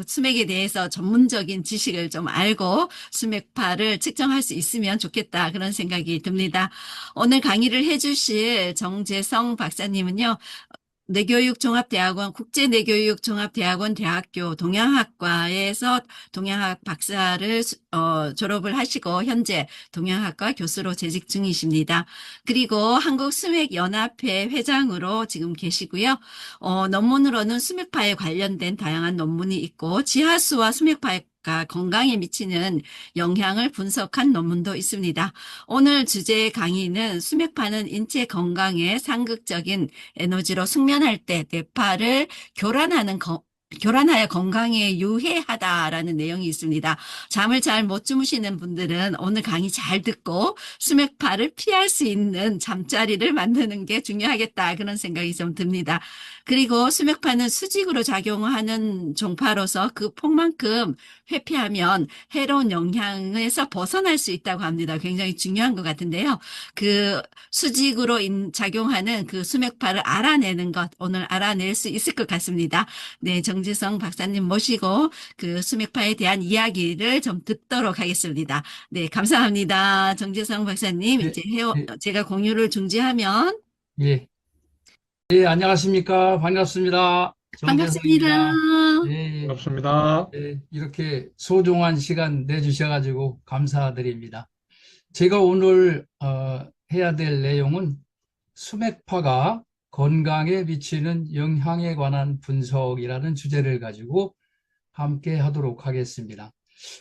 수맥에 대해서 전문적인 지식을 좀 알고 수맥파를 측정할 수 있으면 좋겠다. 그런 생각이 듭니다. 오늘 강의를 해주실 정재성 박사님은요. 내교육종합대학원 국제내교육종합대학원 대학교 동양학과에서 동양학 박사를 졸업을 하시고 현재 동양학과 교수로 재직 중이십니다. 그리고 한국수맥연합회 회장으로 지금 계시고요. 논문으로는 수맥파에 관련된 다양한 논문이 있고 지하수와 수맥파 건강에 미치는 영향을 분석한 논문도 있습니다. 오늘 주제 강의는 수맥파는 인체 건강에 상극적인 에너지로 숙면할 때 뇌파를 교란하여 건강에 유해하다라는 내용이 있습니다. 잠을 잘 못 주무시는 분들은 오늘 강의 잘 듣고 수맥파를 피할 수 있는 잠자리를 만드는 게 중요하겠다. 그런 생각이 좀 듭니다. 그리고 수맥파는 수직으로 작용하는 종파로서 그 폭만큼 회피하면 해로운 영향에서 벗어날 수 있다고 합니다. 굉장히 중요한 것 같은데요. 그 수직으로 작용하는 그 수맥파를 알아내는 것 오늘 알아낼 수 있을 것 같습니다. 네, 정지성 박사님 모시고 그 수맥파에 대한 이야기를 좀 듣도록 하겠습니다. 네, 감사합니다. 정지성 박사님, 예, 이제 예, 제가 공유를 중지하면 예. 예, 안녕하십니까. 반갑습니다. 반갑습니다. 정재성입니다. 예, 반갑습니다. 이렇게 소중한 시간 내주셔가지고 감사드립니다. 제가 오늘 해야 될 내용은 수맥파가 건강에 미치는 영향에 관한 분석이라는 주제를 가지고 함께 하도록 하겠습니다.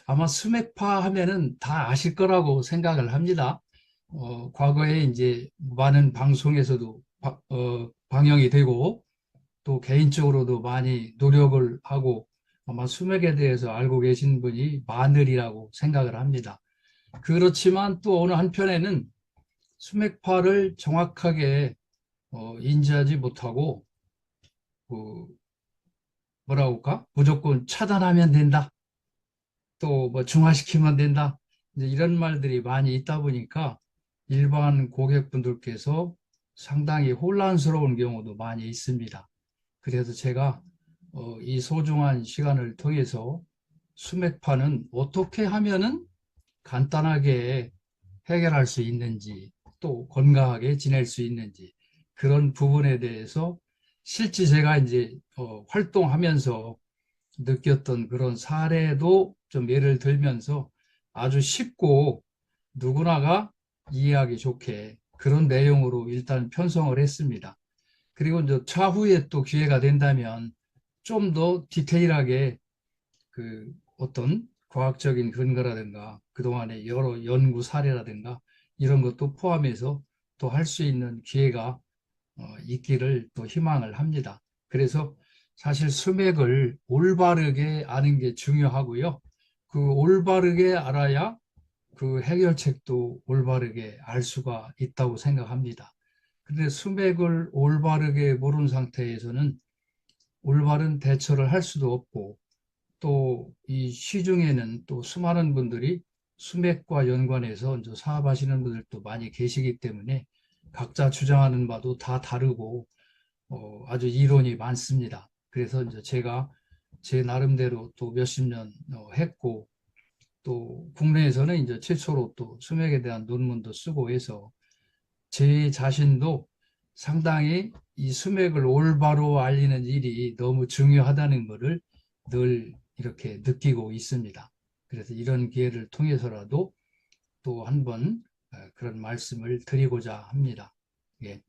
아마 수맥파 하면은 다 아실 거라고 생각을 합니다. 과거에 이제 많은 방송에서도 방영이 되고 또 개인적으로도 많이 노력을 하고 아마 수맥에 대해서 알고 계신 분이 많으리라고 생각을 합니다. 그렇지만 또 어느 한편에는 수맥파를 정확하게 인지하지 못하고 그 뭐라고 할까? 무조건 차단하면 된다. 또 뭐 중화시키면 된다. 이제 이런 말들이 많이 있다 보니까 일반 고객분들께서 상당히 혼란스러운 경우도 많이 있습니다. 그래서 제가 이 소중한 시간을 통해서 수맥파는 어떻게 하면은 간단하게 해결할 수 있는지 또 건강하게 지낼 수 있는지 그런 부분에 대해서 실제 제가 이제 활동하면서 느꼈던 그런 사례도 좀 예를 들면서 아주 쉽고 누구나가 이해하기 좋게 그런 내용으로 일단 편성을 했습니다. 그리고 이제 차후에 또 기회가 된다면 좀 더 디테일하게 그 어떤 과학적인 근거라든가 그동안의 여러 연구 사례라든가 이런 것도 포함해서 또 할 수 있는 기회가 있기를 또 희망을 합니다. 그래서 사실 수맥을 올바르게 아는 게 중요하고요. 그 올바르게 알아야 그 해결책도 올바르게 알 수가 있다고 생각합니다. 근데 수맥을 올바르게 모르는 상태에서는 올바른 대처를 할 수도 없고 또 이 시중에는 또 수많은 분들이 수맥과 연관해서 이제 사업하시는 분들도 많이 계시기 때문에 각자 주장하는 바도 다 다르고 아주 이론이 많습니다. 그래서 이제 제가 제 나름대로 또 몇십 년 했고 또 국내에서는 이제 최초로 또 수맥에 대한 논문도 쓰고 해서 제 자신도 상당히 이 수맥을 올바로 알리는 일이 너무 중요하다는 것을 늘 이렇게 느끼고 있습니다. 그래서 이런 기회를 통해서라도 또 한번 그런 말씀을 드리고자 합니다. 예.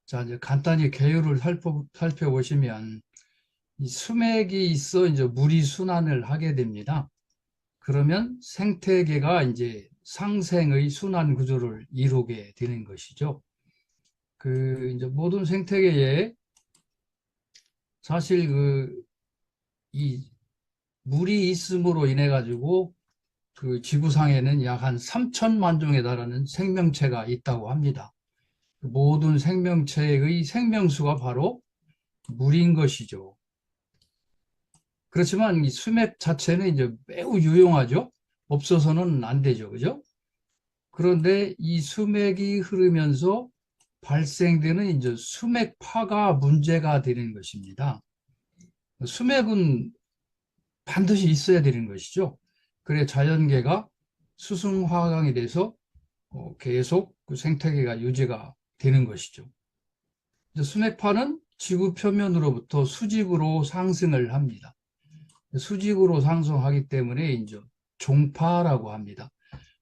자, 이제 간단히 개요를 살펴보시면 이 수맥이 있어 이제 물이 순환을 하게 됩니다. 그러면 생태계가 이제 상생의 순환 구조를 이루게 되는 것이죠. 그 이제 모든 생태계에 사실 이 물이 있음으로 인해 가지고 그 지구상에는 약 한 3천만 종에 달하는 생명체가 있다고 합니다. 모든 생명체의 생명수가 바로 물인 것이죠. 그렇지만 이 수맥 자체는 이제 매우 유용하죠. 없어서는 안 되죠. 그죠? 그런데 이 수맥이 흐르면서 발생되는 이제 수맥파가 문제가 되는 것입니다. 수맥은 반드시 있어야 되는 것이죠. 그래 자연계가 수승화강이 돼서 계속 그 생태계가 유지가 되는 것이죠. 수맥파는 지구 표면으로부터 수직으로 상승을 합니다. 수직으로 상승하기 때문에 이제 종파라고 합니다.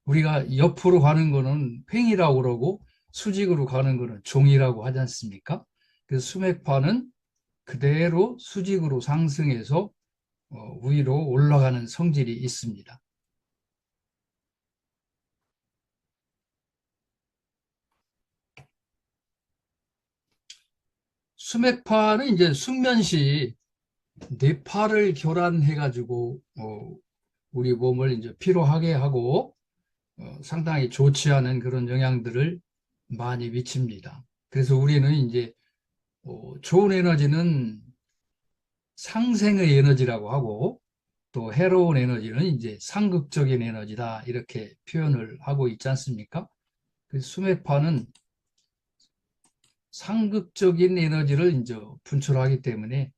우리가 옆으로 가는 거는 횡이라고 그러고 수직으로 가는 거는 종이라고 하지 않습니까? 그래서 수맥파는 그대로 수직으로 상승해서 위로 올라가는 성질이 있습니다. 수맥파는 이제 숙면시 뇌파를 교란해가지고 우리 몸을 이제 피로하게 하고 상당히 좋지 않은 그런 영향들을 많이 미칩니다. 그래서 우리는 이제 좋은 에너지는 상생의 에너지라고 하고 또 해로운 에너지는 이제 상극적인 에너지다 이렇게 표현을 하고 있지 않습니까? 그 수맥파는 상극적인 에너지를 이제 분출하기 때문에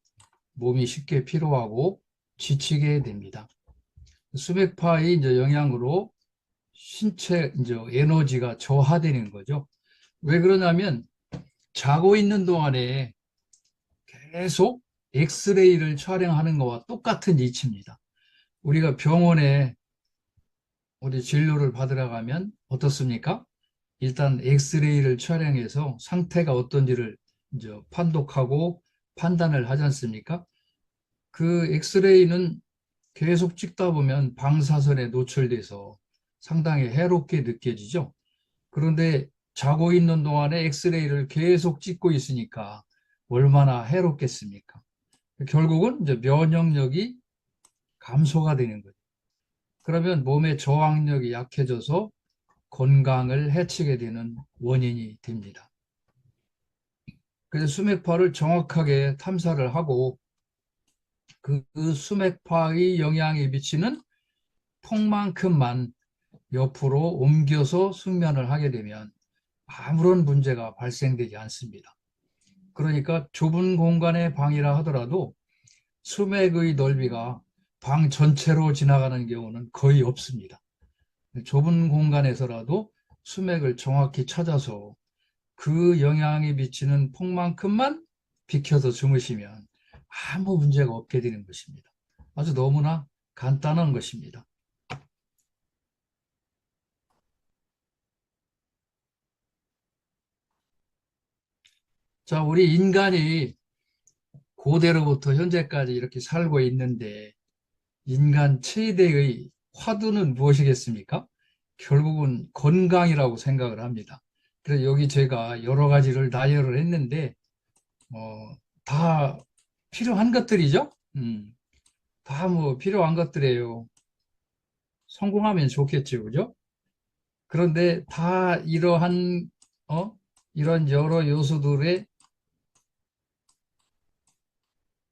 몸이 쉽게 피로하고 지치게 됩니다. 수맥파의 이제 영향으로 신체 이제 에너지가 저하되는 거죠. 왜 그러냐면 자고 있는 동안에 계속 엑스레이를 촬영하는 것과 똑같은 이치입니다. 우리가 병원에 어디 진료를 받으러 가면 어떻습니까? 일단 엑스레이를 촬영해서 상태가 어떤지를 이제 판독하고 판단을 하지 않습니까? 그 엑스레이는 계속 찍다 보면 방사선에 노출돼서 상당히 해롭게 느껴지죠. 그런데 자고 있는 동안에 엑스레이를 계속 찍고 있으니까 얼마나 해롭겠습니까? 결국은 이제 면역력이 감소가 되는 거죠. 그러면 몸의 저항력이 약해져서 건강을 해치게 되는 원인이 됩니다. 그래서 수맥파를 정확하게 탐사를 하고 그 수맥파의 영향이 미치는 폭만큼만 옆으로 옮겨서 숙면을 하게 되면 아무런 문제가 발생되지 않습니다. 그러니까 좁은 공간의 방이라 하더라도 수맥의 넓이가 방 전체로 지나가는 경우는 거의 없습니다. 좁은 공간에서라도 수맥을 정확히 찾아서 그 영향이 미치는 폭만큼만 비켜서 주무시면 아무 문제가 없게 되는 것입니다. 아주 너무나 간단한 것입니다. 자, 우리 인간이 고대로부터 현재까지 이렇게 살고 있는데 인간 최대의 화두는 무엇이겠습니까? 결국은 건강이라고 생각을 합니다. 그래서 여기 제가 여러 가지를 나열을 했는데 다 필요한 것들이죠. 다 뭐 필요한 것들이에요. 성공하면 좋겠죠, 그죠? 그런데 다 이러한 이런 여러 요소들에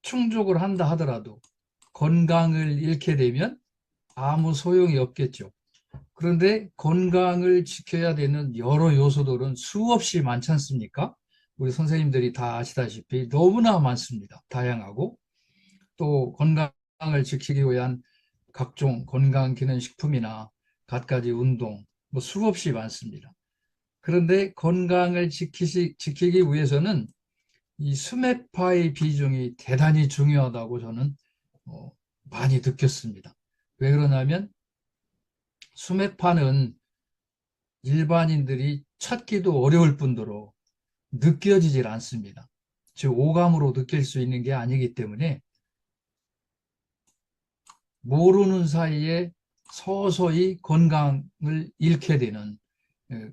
충족을 한다 하더라도 건강을 잃게 되면 아무 소용이 없겠죠. 그런데 건강을 지켜야 되는 여러 요소들은 수없이 많지 않습니까? 우리 선생님들이 다 아시다시피 너무나 많습니다. 다양하고 또 건강을 지키기 위한 각종 건강기능식품이나 갖가지 운동 뭐 수없이 많습니다. 그런데 건강을 지키기 위해서는 이 수맥파의 비중이 대단히 중요하다고 저는 어, 많이 느꼈습니다. 왜 그러냐면 수맥파는 일반인들이 찾기도 어려울 뿐더러 느껴지질 않습니다. 즉 오감으로 느낄 수 있는 게 아니기 때문에 모르는 사이에 서서히 건강을 잃게 되는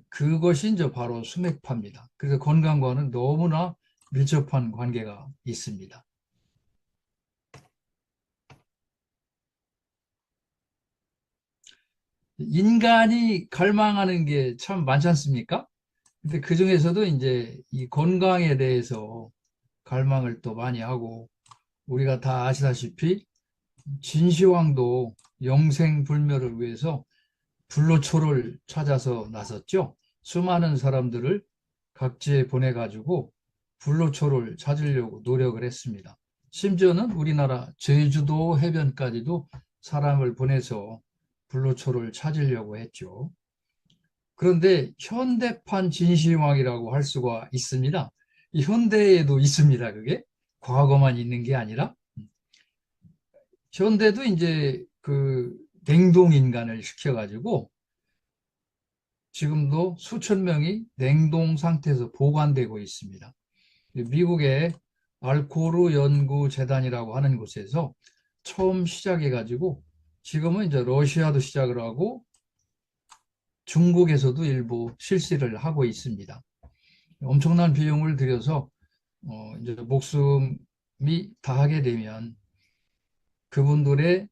그것이 이제 바로 수맥파입니다. 그래서 건강과는 너무나 밀접한 관계가 있습니다. 인간이 갈망하는 게 참 많지 않습니까? 근데 그 중에서도 이제 이 건강에 대해서 갈망을 또 많이 하고 우리가 다 아시다시피 진시황도 영생불멸을 위해서 불로초를 찾아서 나섰죠. 수많은 사람들을 각지에 보내가지고 불로초를 찾으려고 노력을 했습니다. 심지어는 우리나라 제주도 해변까지도 사람을 보내서 불로초를 찾으려고 했죠. 그런데 현대판 진시황이라고 할 수가 있습니다. 이 현대에도 있습니다. 그게 과거만 있는 게 아니라 현대도 이제 그 냉동 인간을 시켜가지고 지금도 수천 명이 냉동 상태에서 보관되고 있습니다. 미국의 알코르 연구 재단이라고 하는 곳에서 처음 시작해가지고 지금은 이제 러시아도 시작을 하고 중국에서도 일부 실시를 하고 있습니다. 엄청난 비용을 들여서 이제 목숨이 다하게 되면 그분들의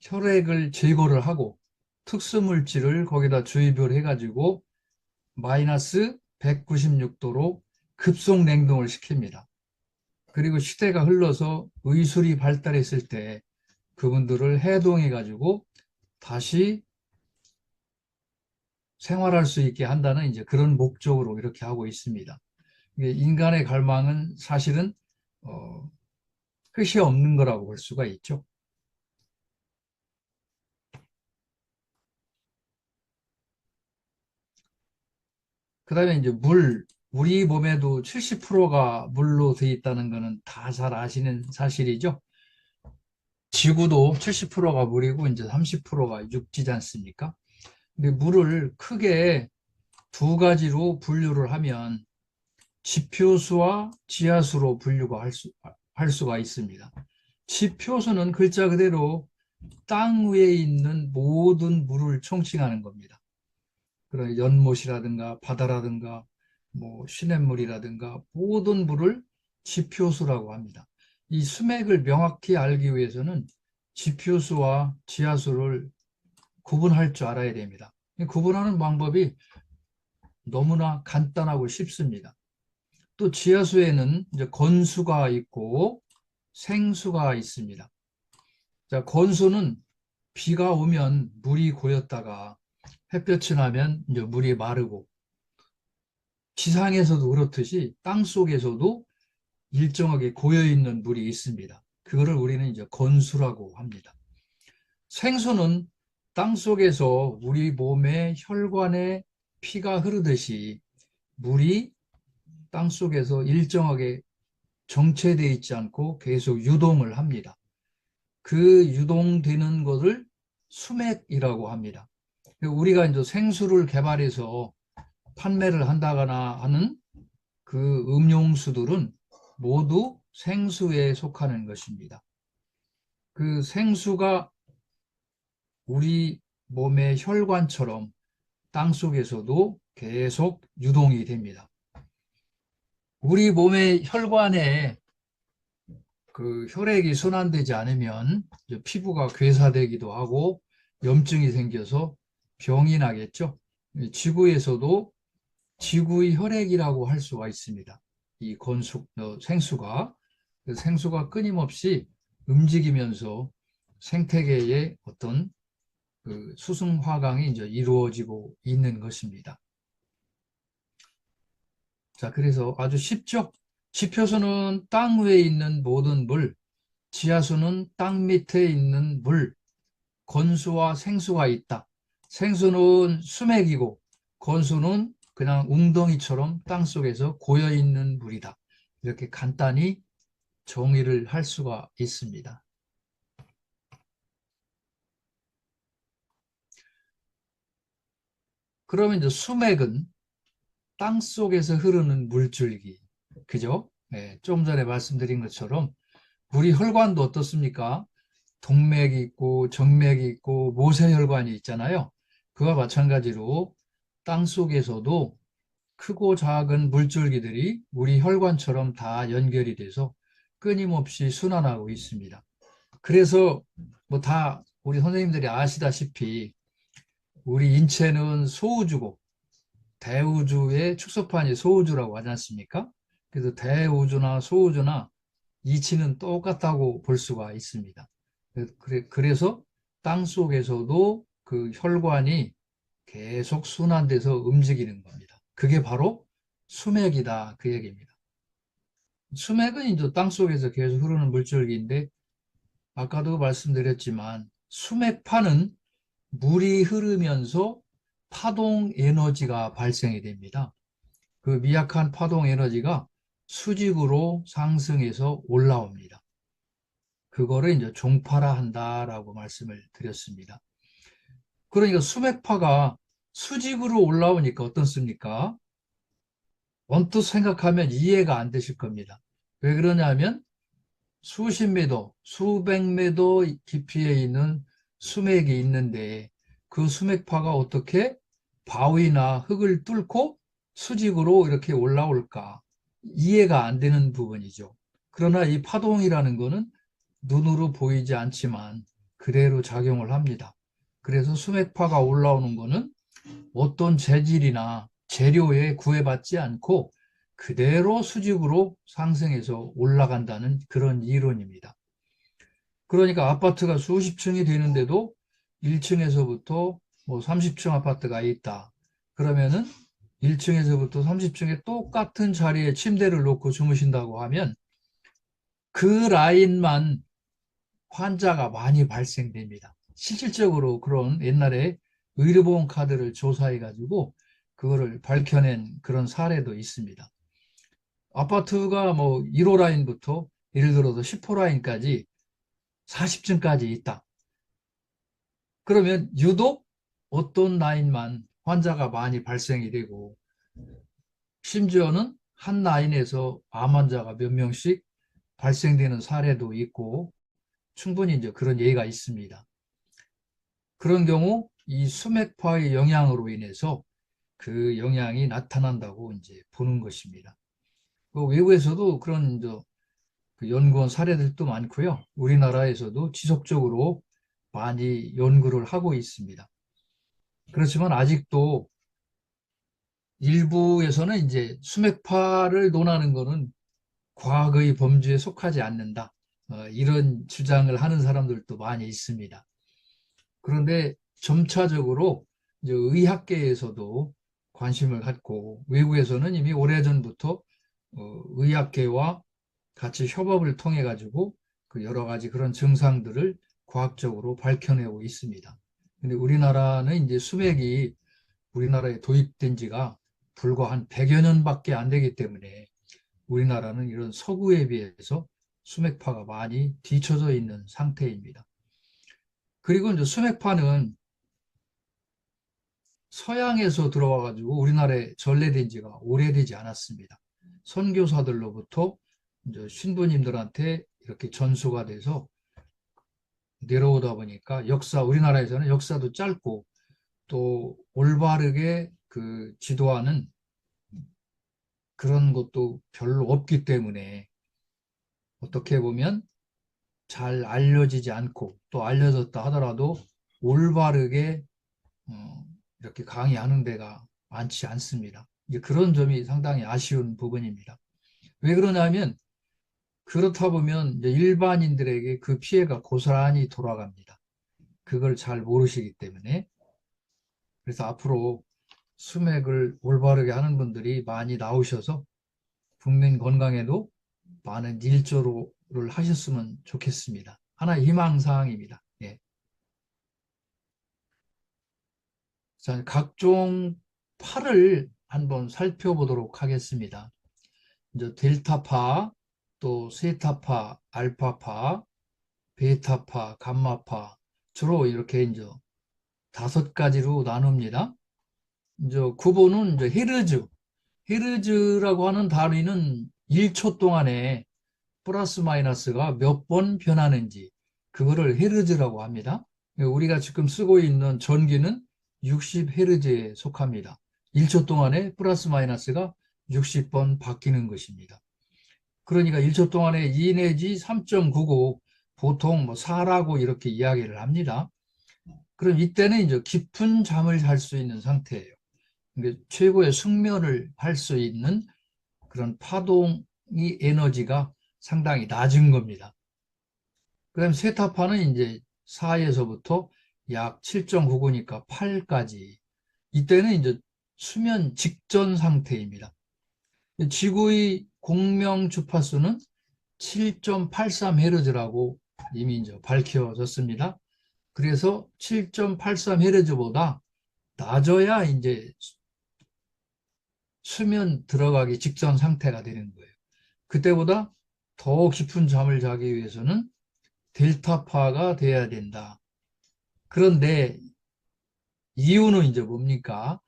혈액을 제거를 하고 특수물질을 거기다 주입을 해가지고 마이너스 196도로 급속 냉동을 시킵니다. 그리고 시대가 흘러서 의술이 발달했을 때 그분들을 해동해가지고 다시 생활할 수 있게 한다는 이제 그런 목적으로 이렇게 하고 있습니다. 인간의 갈망은 사실은 끝이 없는 거라고 볼 수가 있죠. 그다음에 이제 우리 몸에도 70%가 물로 돼 있다는 거는 다 잘 아시는 사실이죠. 지구도 70%가 물이고 이제 30%가 육지지 않습니까? 근데 물을 크게 두 가지로 분류를 하면 지표수와 지하수로 분류가 할 수가 있습니다. 지표수는 글자 그대로 땅 위에 있는 모든 물을 총칭하는 겁니다. 그런 연못이라든가 바다라든가 뭐 시냇물이라든가 모든 물을 지표수라고 합니다. 이 수맥을 명확히 알기 위해서는 지표수와 지하수를 구분할 줄 알아야 됩니다. 구분하는 방법이 너무나 간단하고 쉽습니다. 또 지하수에는 이제 건수가 있고 생수가 있습니다. 자, 건수는 비가 오면 물이 고였다가 햇볕이 나면 이제 물이 마르고 지상에서도 그렇듯이 땅 속에서도 일정하게 고여 있는 물이 있습니다. 그거를 우리는 이제 건수라고 합니다. 생수는 땅 속에서 우리 몸의 혈관에 피가 흐르듯이 물이 땅 속에서 일정하게 정체되어 있지 않고 계속 유동을 합니다. 그 유동되는 것을 수맥이라고 합니다. 우리가 이제 생수를 개발해서 판매를 한다거나 하는 그 음용수들은 모두 생수에 속하는 것입니다. 그 생수가 우리 몸의 혈관처럼 땅 속에서도 계속 유동이 됩니다. 우리 몸의 혈관에 그 혈액이 순환되지 않으면 피부가 괴사되기도 하고 염증이 생겨서 병이 나겠죠. 지구에서도 지구의 혈액이라고 할 수가 있습니다. 이 생수가 생수가 끊임없이 움직이면서 생태계의 어떤 그 수승화강이 이제 이루어지고 있는 것입니다. 자, 그래서 아주 쉽죠. 지표수는 땅 위에 있는 모든 물, 지하수는 땅 밑에 있는 물, 건수와 생수가 있다. 생수는 수맥이고 건수는 그냥 웅덩이처럼 땅 속에서 고여 있는 물이다. 이렇게 간단히 정의를 할 수가 있습니다. 그러면 이제 수맥은 땅 속에서 흐르는 물줄기. 그죠? 네, 좀 전에 말씀드린 것처럼 우리 혈관도 어떻습니까? 동맥이 있고 정맥이 있고 모세혈관이 있잖아요. 그와 마찬가지로 땅 속에서도 크고 작은 물줄기들이 우리 혈관처럼 다 연결이 돼서 끊임없이 순환하고 있습니다. 그래서 뭐 다 우리 선생님들이 아시다시피 우리 인체는 소우주고 대우주의 축소판이 소우주라고 하지 않습니까? 그래서 대우주나 소우주나 이치는 똑같다고 볼 수가 있습니다. 그래서 땅 속에서도 그 혈관이 계속 순환돼서 움직이는 겁니다. 그게 바로 수맥이다 그 얘기입니다. 수맥은 이제 땅속에서 계속 흐르는 물줄기인데 아까도 말씀드렸지만 수맥파는 물이 흐르면서 파동 에너지가 발생이 됩니다. 그 미약한 파동 에너지가 수직으로 상승해서 올라옵니다. 그거를 이제 종파라 한다라고 말씀을 드렸습니다. 그러니까 수맥파가 수직으로 올라오니까 어떻습니까? 언뜻 생각하면 이해가 안 되실 겁니다. 왜 그러냐면 수십 미터, 수백 미터 깊이에 있는 수맥이 있는데 그 수맥파가 어떻게 바위나 흙을 뚫고 수직으로 이렇게 올라올까? 이해가 안 되는 부분이죠. 그러나 이 파동이라는 것은 눈으로 보이지 않지만 그대로 작용을 합니다. 그래서 수맥파가 올라오는 것은 어떤 재질이나 재료에 구애받지 않고 그대로 수직으로 상승해서 올라간다는 그런 이론입니다. 그러니까 아파트가 수십 층이 되는데도 1층에서부터 뭐 30층 아파트가 있다. 그러면은 1층에서부터 30층에 똑같은 자리에 침대를 놓고 주무신다고 하면 그 라인만 환자가 많이 발생됩니다. 실질적으로 그런 옛날에 의료보험 카드를 조사해가지고 그거를 밝혀낸 그런 사례도 있습니다. 아파트가 뭐 1호 라인부터 예를 들어서 10호 라인까지 40층까지 있다. 그러면 유독 어떤 라인만 환자가 많이 발생이 되고 심지어는 한 라인에서 암 환자가 몇 명씩 발생되는 사례도 있고 충분히 이제 그런 예가 있습니다. 그런 경우 이 수맥파의 영향으로 인해서 그 영향이 나타난다고 이제 보는 것입니다. 그 외국에서도 그런 그 연구원 사례들도 많고요. 우리나라에서도 지속적으로 많이 연구를 하고 있습니다. 그렇지만 아직도 일부에서는 이제 수맥파를 논하는 것은 과거의 범주에 속하지 않는다. 이런 주장을 하는 사람들도 많이 있습니다. 그런데 점차적으로 이제 의학계에서도 관심을 갖고 외국에서는 이미 오래전부터 의학계와 같이 협업을 통해 가지고 그 여러 가지 그런 증상들을 과학적으로 밝혀내고 있습니다. 근데 우리나라는 이제 수맥이 우리나라에 도입된 지가 불과 한 100여 년밖에 안 되기 때문에 우리나라는 이런 서구에 비해서 수맥파가 많이 뒤처져 있는 상태입니다. 그리고 이제 수맥파는 서양에서 들어와 가지고 우리나라에 전래된 지가 오래되지 않았습니다. 선교사들로부터 이제 신부님들한테 이렇게 전수가 돼서 내려오다 보니까 우리나라에서는 역사도 짧고 또 올바르게 그 지도하는 그런 것도 별로 없기 때문에 어떻게 보면 잘 알려지지 않고 또 알려졌다 하더라도 올바르게 이렇게 강의하는 데가 많지 않습니다. 이제 그런 점이 상당히 아쉬운 부분입니다. 왜 그러냐면 그렇다 보면 이제 일반인들에게 그 피해가 고스란히 돌아갑니다. 그걸 잘 모르시기 때문에. 그래서 앞으로 수맥을 올바르게 하는 분들이 많이 나오셔서 국민 건강에도 많은 일조를 하셨으면 좋겠습니다. 하나의 희망사항입니다. 예. 자, 각종 파를 한번 살펴보도록 하겠습니다. 이제 델타파, 또 세타파, 알파파, 베타파, 감마파 주로 이렇게 이제 5가지로 나눕니다. 이제 구보는 이제 헤르즈라고 하는 단위는 1초 동안에 플러스 마이너스가 몇 번 변하는지 그거를 헤르즈라고 합니다. 우리가 지금 쓰고 있는 전기는 60헤르츠에 속합니다. 1초 동안에 플러스 마이너스가 60번 바뀌는 것입니다. 그러니까 1초 동안에 2 내지 3.99 보통 뭐 4라고 이렇게 이야기를 합니다. 그럼 이때는 이제 깊은 잠을 잘 수 있는 상태예요. 그러니까 최고의 숙면을 할 수 있는 그런 파동이 에너지가 상당히 낮은 겁니다. 그다음 세타파는 이제 4에서부터 약 7.99니까 8까지. 이때는 이제 수면 직전 상태입니다. 지구의 공명 주파수는 7.83Hz라고 이미 이제 밝혀졌습니다. 그래서 7.83Hz보다 낮아야 이제 수면 들어가기 직전 상태가 되는 거예요. 그때보다 더 깊은 잠을 자기 위해서는 델타파가 돼야 된다. 그런데 이유는 이제 뭡니까?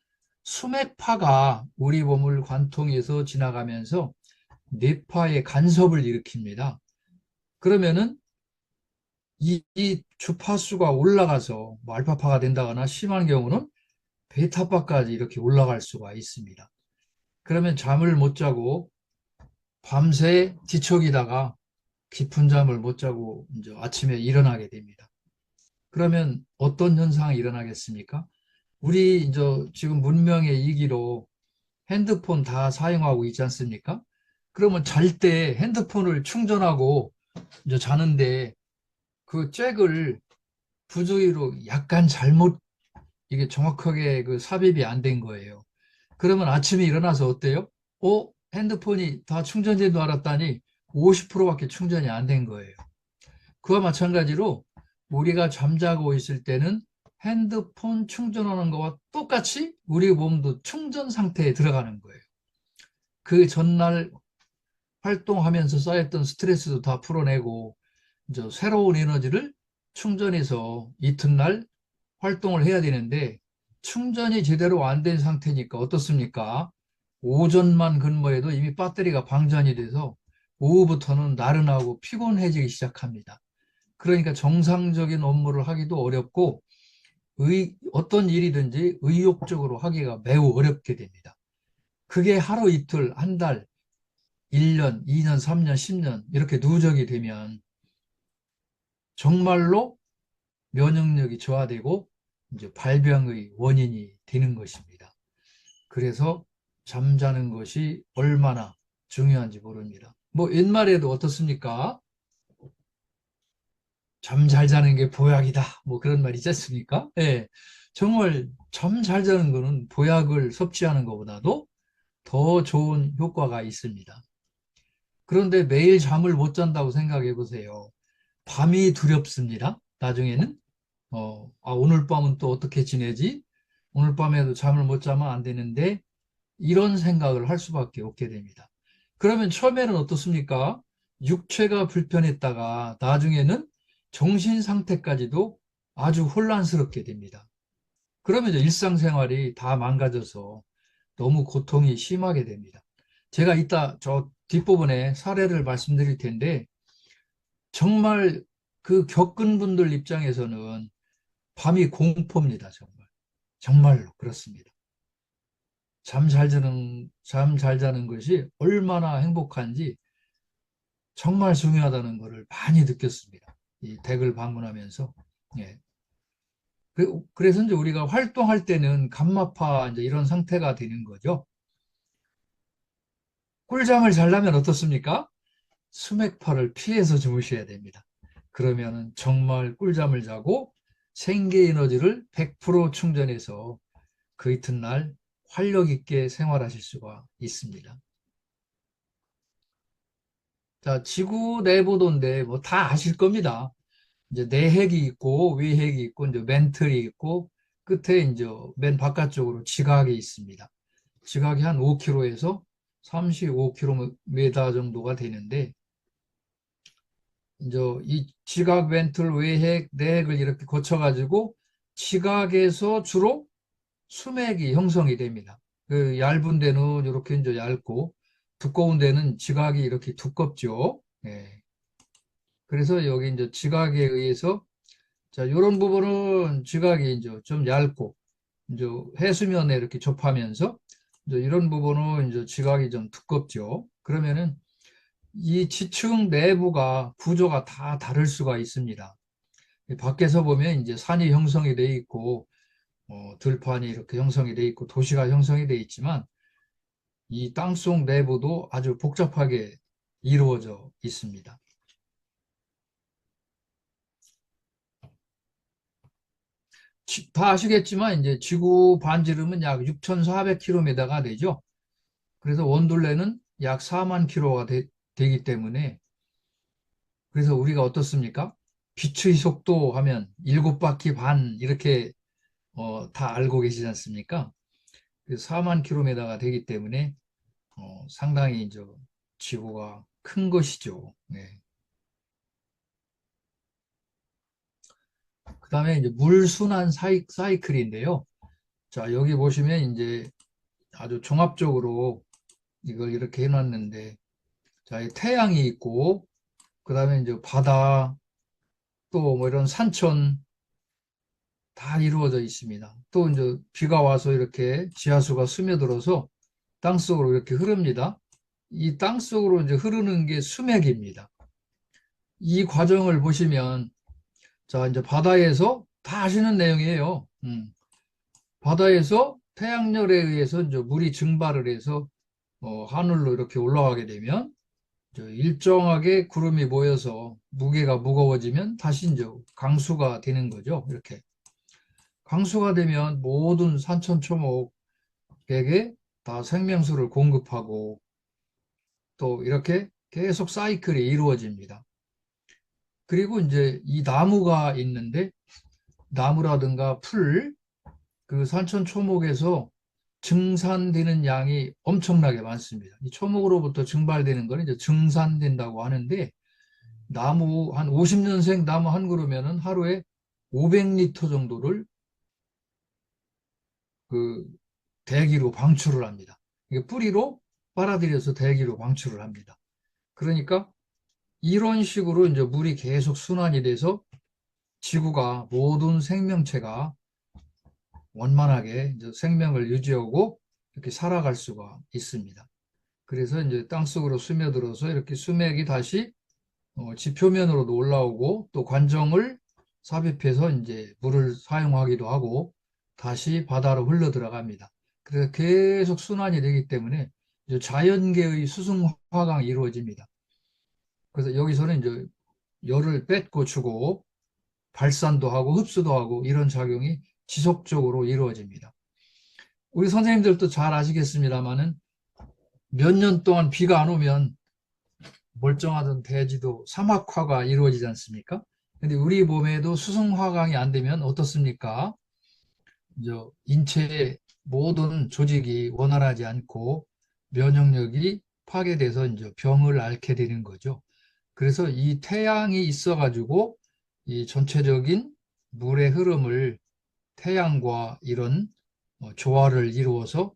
수맥파가 우리 몸을 관통해서 지나가면서 뇌파의 간섭을 일으킵니다. 그러면은 이 주파수가 올라가서 뭐 알파파가 된다거나 심한 경우는 베타파까지 이렇게 올라갈 수가 있습니다. 그러면 잠을 못 자고 밤새 뒤척이다가 깊은 잠을 못 자고 이제 아침에 일어나게 됩니다. 그러면 어떤 현상이 일어나겠습니까? 우리 이제 지금 문명의 이기로 핸드폰 다 사용하고 있지 않습니까? 그러면 잘 때 핸드폰을 충전하고 이제 자는데 그 잭을 부주의로 약간 잘못 이게 정확하게 그 삽입이 안 된 거예요. 그러면 아침에 일어나서 어때요? 핸드폰이 다 충전된 줄 알았더니 50%밖에 충전이 안 된 거예요. 그와 마찬가지로 우리가 잠자고 있을 때는 핸드폰 충전하는 것과 똑같이 우리 몸도 충전 상태에 들어가는 거예요. 그 전날 활동하면서 쌓였던 스트레스도 다 풀어내고 이제 새로운 에너지를 충전해서 이튿날 활동을 해야 되는데 충전이 제대로 안 된 상태니까 어떻습니까? 오전만 근무해도 이미 배터리가 방전이 돼서 오후부터는 나른하고 피곤해지기 시작합니다. 그러니까 정상적인 업무를 하기도 어렵고 어떤 일이든지 의욕적으로 하기가 매우 어렵게 됩니다. 그게 하루 이틀, 한 달, 1년, 2년, 3년, 10년 이렇게 누적이 되면 정말로 면역력이 저하되고 이제 발병의 원인이 되는 것입니다. 그래서 잠자는 것이 얼마나 중요한지 모릅니다. 뭐 옛말에도 어떻습니까? 잠 잘 자는 게 보약이다. 뭐 그런 말 있지 않습니까? 예. 정말 잠 잘 자는 거는 보약을 섭취하는 것보다도 더 좋은 효과가 있습니다. 그런데 매일 잠을 못 잔다고 생각해 보세요. 밤이 두렵습니다. 나중에는 오늘 밤은 또 어떻게 지내지? 오늘 밤에도 잠을 못 자면 안 되는데 이런 생각을 할 수밖에 없게 됩니다. 그러면 처음에는 어떻습니까? 육체가 불편했다가 나중에는 정신 상태까지도 아주 혼란스럽게 됩니다. 그러면 이제 일상생활이 다 망가져서 너무 고통이 심하게 됩니다. 제가 이따 저 뒷부분에 사례를 말씀드릴 텐데 정말 그 겪은 분들 입장에서는 밤이 공포입니다. 정말. 정말로 그렇습니다. 잠 잘 자는 것이 얼마나 행복한지 정말 중요하다는 것을 많이 느꼈습니다. 이 댁을 방문하면서. 예. 그래서 이제 우리가 활동할 때는 감마파 이제 이런 상태가 되는 거죠. 꿀잠을 자려면 어떻습니까? 수맥파를 피해서 주무셔야 됩니다. 그러면 정말 꿀잠을 자고 생계 에너지를 100% 충전해서 그 이튿날 활력 있게 생활하실 수가 있습니다. 자, 지구 내부도인데 뭐 다 아실 겁니다. 이제 내핵이 있고 외핵이 있고 이제 멘틀이 있고 끝에 이제 맨 바깥쪽으로 지각이 있습니다. 지각이 한 5km에서 35km 정도가 되는데 이제 이 지각, 멘틀, 외핵, 내핵을 이렇게 거쳐가지고 지각에서 주로 수맥이 형성이 됩니다. 그 얇은 데는 이렇게 이제 얇고 두꺼운 데는 지각이 이렇게 두껍죠. 예. 그래서 여기 이제 지각에 의해서 자, 이런 부분은 지각이 이제 좀 얇고 이제 해수면에 이렇게 접하면서 이제 이런 부분은 이제 지각이 좀 두껍죠. 그러면은 이 지층 내부가 구조가 다 다를 수가 있습니다. 밖에서 보면 이제 산이 형성이 돼 있고 들판이 이렇게 형성이 돼 있고 도시가 형성이 돼 있지만 이 땅속 내부도 아주 복잡하게 이루어져 있습니다. 다 아시겠지만 이제 지구 반지름은 약 6,400km가 되죠. 그래서 원둘레는 약 4만 킬로가 되기 때문에 그래서 우리가 어떻습니까? 빛의 속도 하면 7바퀴 반 이렇게 다 알고 계시지 않습니까? 그래서 4만 킬로미터가 되기 때문에 상당히 이제 지구가 큰 것이죠. 네. 그다음에 이제 물순환 사이클인데요. 자, 여기 보시면 이제 아주 종합적으로 이걸 이렇게 해놨는데, 자, 이 태양이 있고, 그다음에 이제 바다, 또 뭐 이런 산천 다 이루어져 있습니다. 또 이제 비가 와서 이렇게 지하수가 스며들어서 땅속으로 이렇게 흐릅니다. 이 땅속으로 이제 흐르는 게 수맥입니다. 이 과정을 보시면, 자, 이제 바다에서 다 아시는 내용이에요. 바다에서 태양열에 의해서 이제 물이 증발을 해서 하늘로 이렇게 올라가게 되면 일정하게 구름이 모여서 무게가 무거워지면 다시 이제 강수가 되는 거죠. 이렇게 강수가 되면 모든 산천초목에게 다 생명수를 공급하고 또 이렇게 계속 사이클이 이루어집니다. 그리고 이제 이 나무가 있는데 나무라든가 풀, 그 산천초목에서 증산되는 양이 엄청나게 많습니다. 이 초목으로부터 증발되는 거는 이제 증산된다고 하는데 나무 한 50년생 나무 한 그루면은 하루에 500리터 정도를 그 대기로 방출을 합니다. 이게 뿌리로 빨아들여서 대기로 방출을 합니다. 그러니까 이런 식으로 이제 물이 계속 순환이 돼서 지구가 모든 생명체가 원만하게 이제 생명을 유지하고 이렇게 살아갈 수가 있습니다. 그래서 이제 땅속으로 스며들어서 이렇게 수맥이 다시 지표면으로도 올라오고 또 관정을 삽입해서 이제 물을 사용하기도 하고 다시 바다로 흘러 들어갑니다. 그래서 계속 순환이 되기 때문에 이제 자연계의 수승화강이 이루어집니다. 그래서 여기서는 이제 열을 뺏고 주고 발산도 하고 흡수도 하고 이런 작용이 지속적으로 이루어집니다. 우리 선생님들도 잘 아시겠습니다만은 몇 년 동안 비가 안 오면 멀쩡하던 대지도 사막화가 이루어지지 않습니까? 근데 우리 몸에도 수승화강이 안 되면 어떻습니까? 이제 인체의 모든 조직이 원활하지 않고 면역력이 파괴돼서 이제 병을 앓게 되는 거죠. 그래서 이 태양이 있어가지고 이 전체적인 물의 흐름을 태양과 이런 조화를 이루어서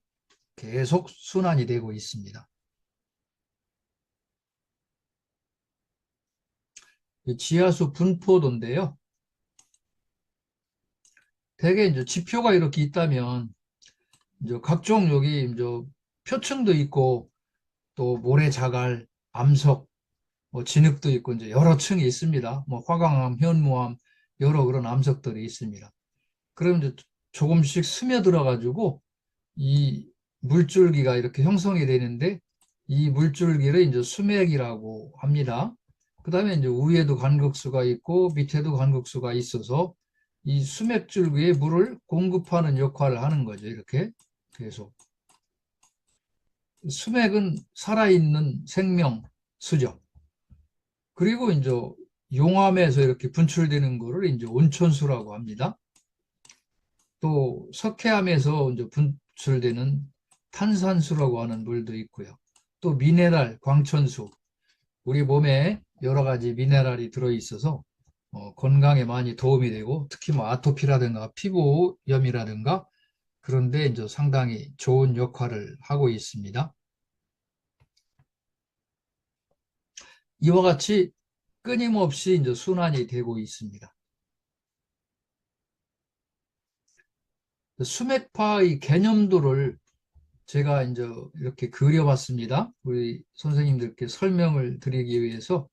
계속 순환이 되고 있습니다. 지하수 분포도인데요. 대개 이제 지표가 이렇게 있다면 이제 각종 여기 이제 표층도 있고 또 모래자갈, 암석, 뭐 진흙도 있고 이제 여러 층이 있습니다. 뭐 화강암, 현무암 여러 그런 암석들이 있습니다. 그럼 이제 조금씩 스며들어 가지고 이 물줄기가 이렇게 형성이 되는데 이 물줄기를 이제 수맥이라고 합니다. 그다음에 이제 위에도 간극수가 있고 밑에도 간극수가 있어서 이 수맥줄기에 물을 공급하는 역할을 하는 거죠. 이렇게 계속. 수맥은 살아있는 생명수죠. 그리고 이제 용암에서 이렇게 분출되는 거를 이제 온천수라고 합니다. 또 석회암에서 이제 분출되는 탄산수라고 하는 물도 있고요. 또 미네랄, 광천수, 우리 몸에 여러 가지 미네랄이 들어있어서 건강에 많이 도움이 되고 특히 뭐 아토피라든가 피부염이라든가 그런데 이제 상당히 좋은 역할을 하고 있습니다. 이와 같이 끊임없이 이제 순환이 되고 있습니다. 수맥파의 개념도를 제가 이제 이렇게 그려봤습니다. 우리 선생님들께 설명을 드리기 위해서.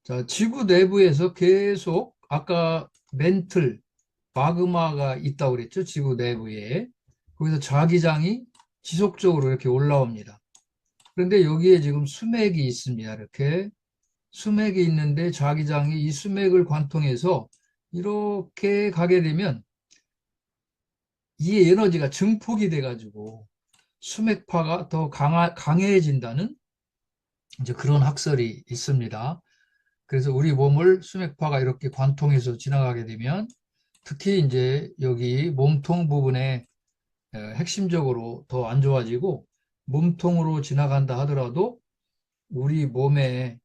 자, 지구 내부에서 계속 아까 멘틀, 마그마가 있다고 그랬죠. 지구 내부에. 거기서 자기장이 지속적으로 이렇게 올라옵니다. 그런데 여기에 지금 수맥이 있습니다. 이렇게 수맥이 있는데 자기장이 이 수맥을 관통해서 이렇게 가게 되면 이 에너지가 증폭이 돼가지고 수맥파가 더 강해진다는 이제 그런 학설이 있습니다. 그래서 우리 몸을 수맥파가 이렇게 관통해서 지나가게 되면 특히 이제 여기 몸통 부분에 핵심적으로 더 안 좋아지고 몸통으로 지나간다 하더라도 우리 몸에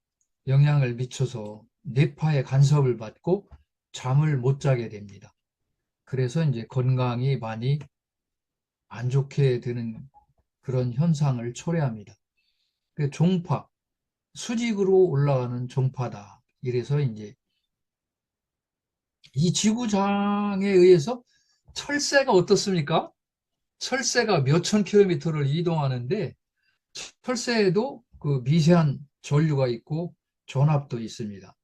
영향을 미쳐서 뇌파의 간섭을 받고 잠을 못 자게 됩니다. 그래서 이제 건강이 많이 안 좋게 되는 그런 현상을 초래합니다. 그 종파, 수직으로 올라가는 종파다. 이래서 이제 이 지구장에 의해서 철새가 어떻습니까? 철새가 몇천 킬로미터를 이동하는데 철새에도 그 미세한 전류가 있고 전압도 있습니다.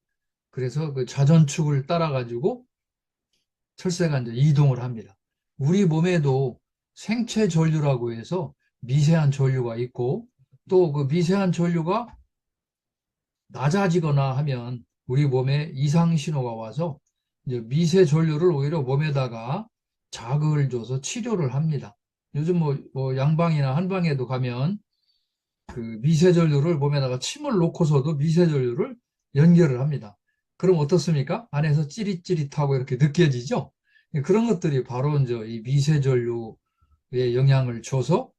그래서 그 자전축을 따라 가지고 철새가 이제 이동을 합니다. 우리 몸에도 생체 전류라고 해서 미세한 전류가 있고 또 그 미세한 전류가 낮아지거나 하면 우리 몸에 이상 신호가 와서 이제 미세 전류를 오히려 몸에다가 자극을 줘서 치료를 합니다. 요즘 뭐 양방이나 한방에도 가면 그 미세 전류를 몸에다가 침을 놓고서도 미세 전류를 연결을 합니다. 그럼 어떻습니까? 안에서 찌릿찌릿하고 이렇게 느껴지죠? 그런 것들이 바로 이제 이 미세 전류에 영향을 줘서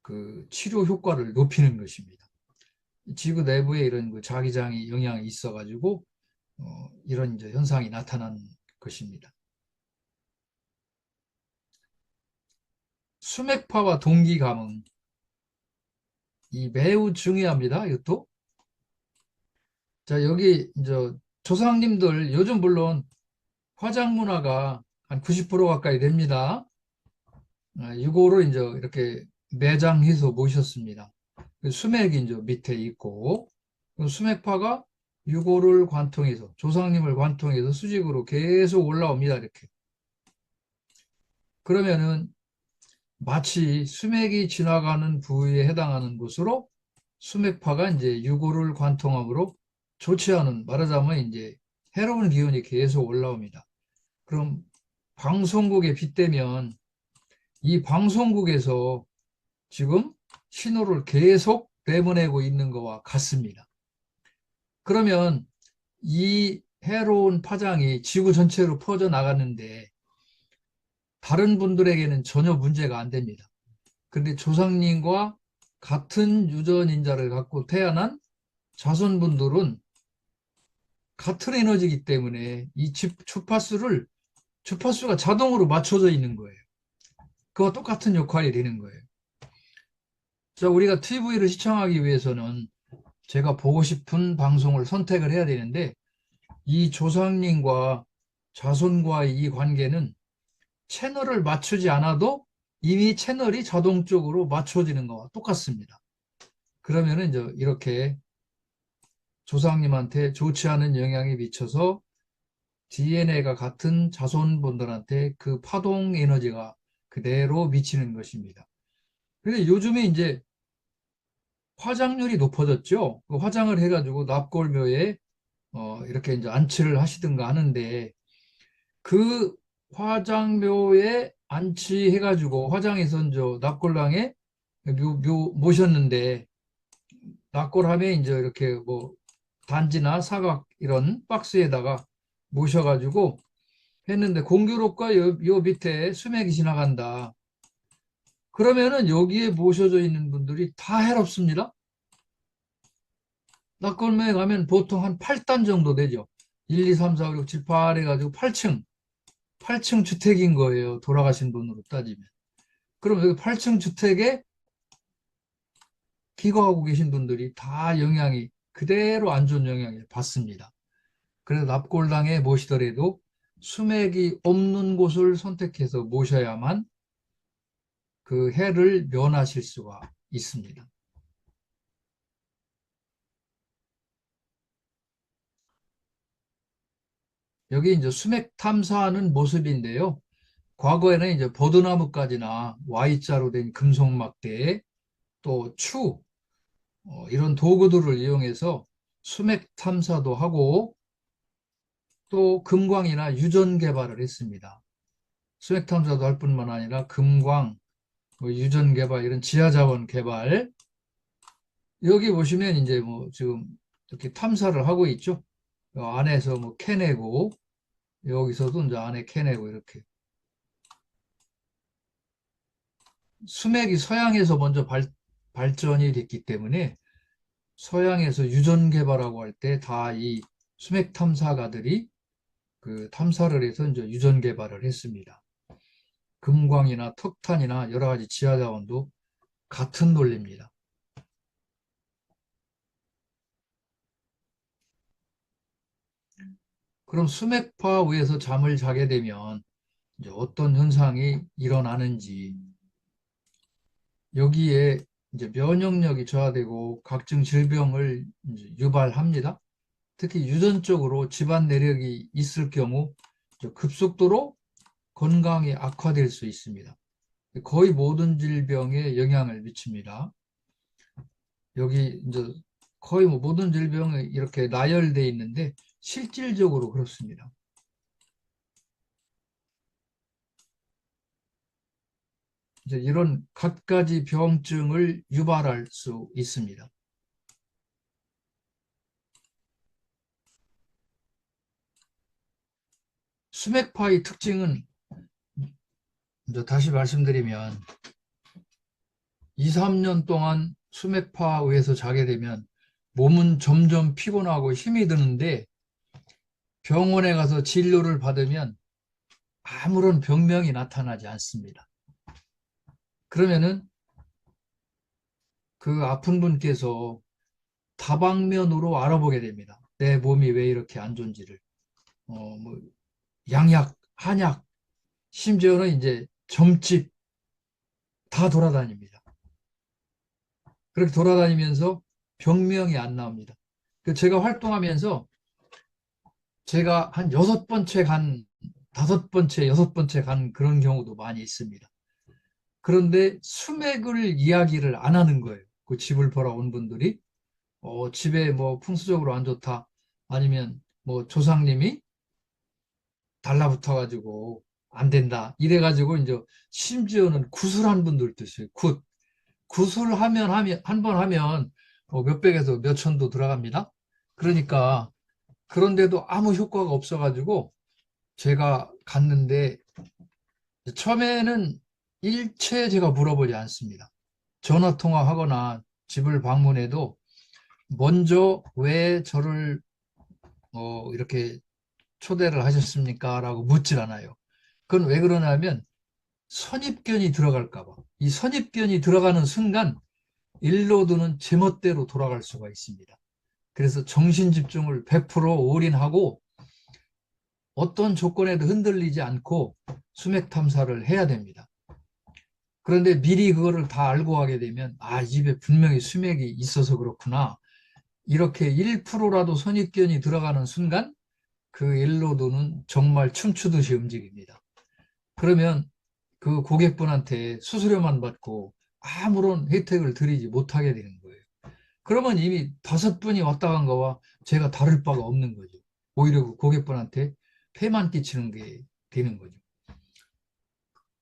그 치료 효과를 높이는 것입니다. 지구 내부에 이런 그 자기장이 영향이 있어가지고 이런 이제 현상이 나타난 것입니다. 수맥파와 동기감은 이 매우 중요합니다. 이것도. 자, 여기 이제 조상님들 요즘 물론 화장 문화가 한 90% 가까이 됩니다. 이거를 이제 이렇게 매장해서 모셨습니다. 그 수맥이 이제 밑에 있고 그 수맥파가 유골을 관통해서 조상님을 관통해서 수직으로 계속 올라옵니다. 이렇게. 그러면은 마치 수맥이 지나가는 부위에 해당하는 곳으로 수맥파가 이제 유골을 관통함으로 좋지 않은 말하자면 이제 해로운 기운이 계속 올라옵니다. 그럼 방송국에 빗대면 이 방송국에서 지금 신호를 계속 내보내고 있는 것과 같습니다. 그러면 이 해로운 파장이 지구 전체로 퍼져 나가는데 다른 분들에게는 전혀 문제가 안 됩니다. 그런데 조상님과 같은 유전인자를 갖고 태어난 자손분들은 같은 에너지이기 때문에 이 주파수가 자동으로 맞춰져 있는 거예요. 그와 똑같은 역할이 되는 거예요. 자, 우리가 TV를 시청하기 위해서는 제가 보고 싶은 방송을 선택을 해야 되는데 이 조상님과 자손과의 이 관계는 채널을 맞추지 않아도 이미 채널이 자동적으로 맞춰지는 것과 똑같습니다. 그러면은 이제 이렇게 조상님한테 좋지 않은 영향이 미쳐서 DNA가 같은 자손분들한테 그 파동 에너지가 그대로 미치는 것입니다. 근데 요즘에 이제 화장률이 높아졌죠. 그 화장을 해가지고 납골묘에 이렇게 이제 안치를 하시든가 하는데 그 화장묘에 안치해가지고 화장해서 이제 납골당에 모셨는데 납골함에 이제 이렇게 뭐 단지나 사각 이런 박스에다가 모셔가지고 했는데 공교롭과 요 밑에 수맥이 지나간다. 그러면은 여기에 모셔져 있는 분들이 다 해롭습니다. 낙골매에 가면 보통 한 8단 정도 되죠. 1, 2, 3, 4, 5, 6, 7, 8 해가지고 8층 주택인 거예요. 돌아가신 분으로 따지면. 그럼 여기 8층 주택에 기거하고 계신 분들이 다 영향이 그대로 안 좋은 영향을 받습니다. 그래서 납골당에 모시더라도 수맥이 없는 곳을 선택해서 모셔야만 그 해를 면하실 수가 있습니다. 여기 이제 수맥 탐사하는 모습인데요. 과거에는 이제 버드나무까지나 Y자로 된 금속막대 또 이런 도구들을 이용해서 수맥 탐사도 하고 또 금광이나 유전 개발을 했습니다. 수맥 탐사도 할 뿐만 아니라 금광, 뭐 유전 개발, 이런 지하 자원 개발, 여기 보시면 이제 뭐 지금 이렇게 탐사를 하고 있죠. 안에서 뭐 캐내고, 여기서도 이제 안에 캐내고 이렇게. 수맥이 서양에서 먼저 발전이 됐기 때문에 서양에서 유전 개발하고 할 때 다 이 수맥 탐사가들이 그 탐사를 해서 이제 유전 개발을 했습니다. 금광이나 석탄이나 여러 가지 지하 자원도 같은 논리입니다. 그럼 수맥파 위에서 잠을 자게 되면 이제 어떤 현상이 일어나는지, 여기에 이제 면역력이 저하되고 각종 질병을 이제 유발합니다. 특히 유전적으로 집안 내력이 있을 경우 급속도로 건강이 악화될 수 있습니다. 거의 모든 질병에 영향을 미칩니다. 여기 이제 거의 뭐 모든 질병이 이렇게 나열되어 있는데 실질적으로 그렇습니다. 이제 이런 갖가지 병증을 유발할 수 있습니다. 수맥파의 특징은 이제 다시 말씀드리면 2, 3년 동안 수맥파 위에서 자게 되면 몸은 점점 피곤하고 힘이 드는데 병원에 가서 진료를 받으면 아무런 병명이 나타나지 않습니다. 그러면은 그 아픈 분께서 다방면으로 알아보게 됩니다. 내 몸이 왜 이렇게 안 좋은지를. 뭐 양약, 한약, 심지어는 이제 점집 다 돌아다닙니다. 그렇게 돌아다니면서 병명이 안 나옵니다. 제가 활동하면서 제가 한 6번째 간, 5번째, 6번째 간 그런 경우도 많이 있습니다. 그런데 수맥을 이야기를 안 하는 거예요. 그 집을 보러 온 분들이. 집에 뭐 풍수적으로 안 좋다. 아니면 뭐 조상님이 달라붙어가지고 안 된다. 이래가지고 이제 심지어는 구술한 분들도 있어요. 구술하면, 한 번 하면 몇백에서 몇천도 들어갑니다. 그러니까 그런데도 아무 효과가 없어가지고 제가 갔는데 처음에는 일체 제가 물어보지 않습니다. 전화 통화하거나 집을 방문해도 먼저 왜 저를 이렇게 초대를 하셨습니까? 라고 묻질 않아요. 그건 왜 그러냐면 선입견이 들어갈까 봐. 이 선입견이 들어가는 순간 일로드는 제멋대로 돌아갈 수가 있습니다. 그래서 정신 집중을 100% 올인하고 어떤 조건에도 흔들리지 않고 수맥 탐사를 해야 됩니다. 그런데 미리 그거를 다 알고 하게 되면 아, 이 집에 분명히 수맥이 있어서 그렇구나. 이렇게 1%라도 선입견이 들어가는 순간 그 일로드는 정말 춤추듯이 움직입니다. 그러면 그 고객분한테 수수료만 받고 아무런 혜택을 드리지 못하게 되는 거예요. 그러면 이미 5분이 왔다 간 거와 제가 다를 바가 없는 거죠. 오히려 그 고객분한테 폐만 끼치는 게 되는 거죠.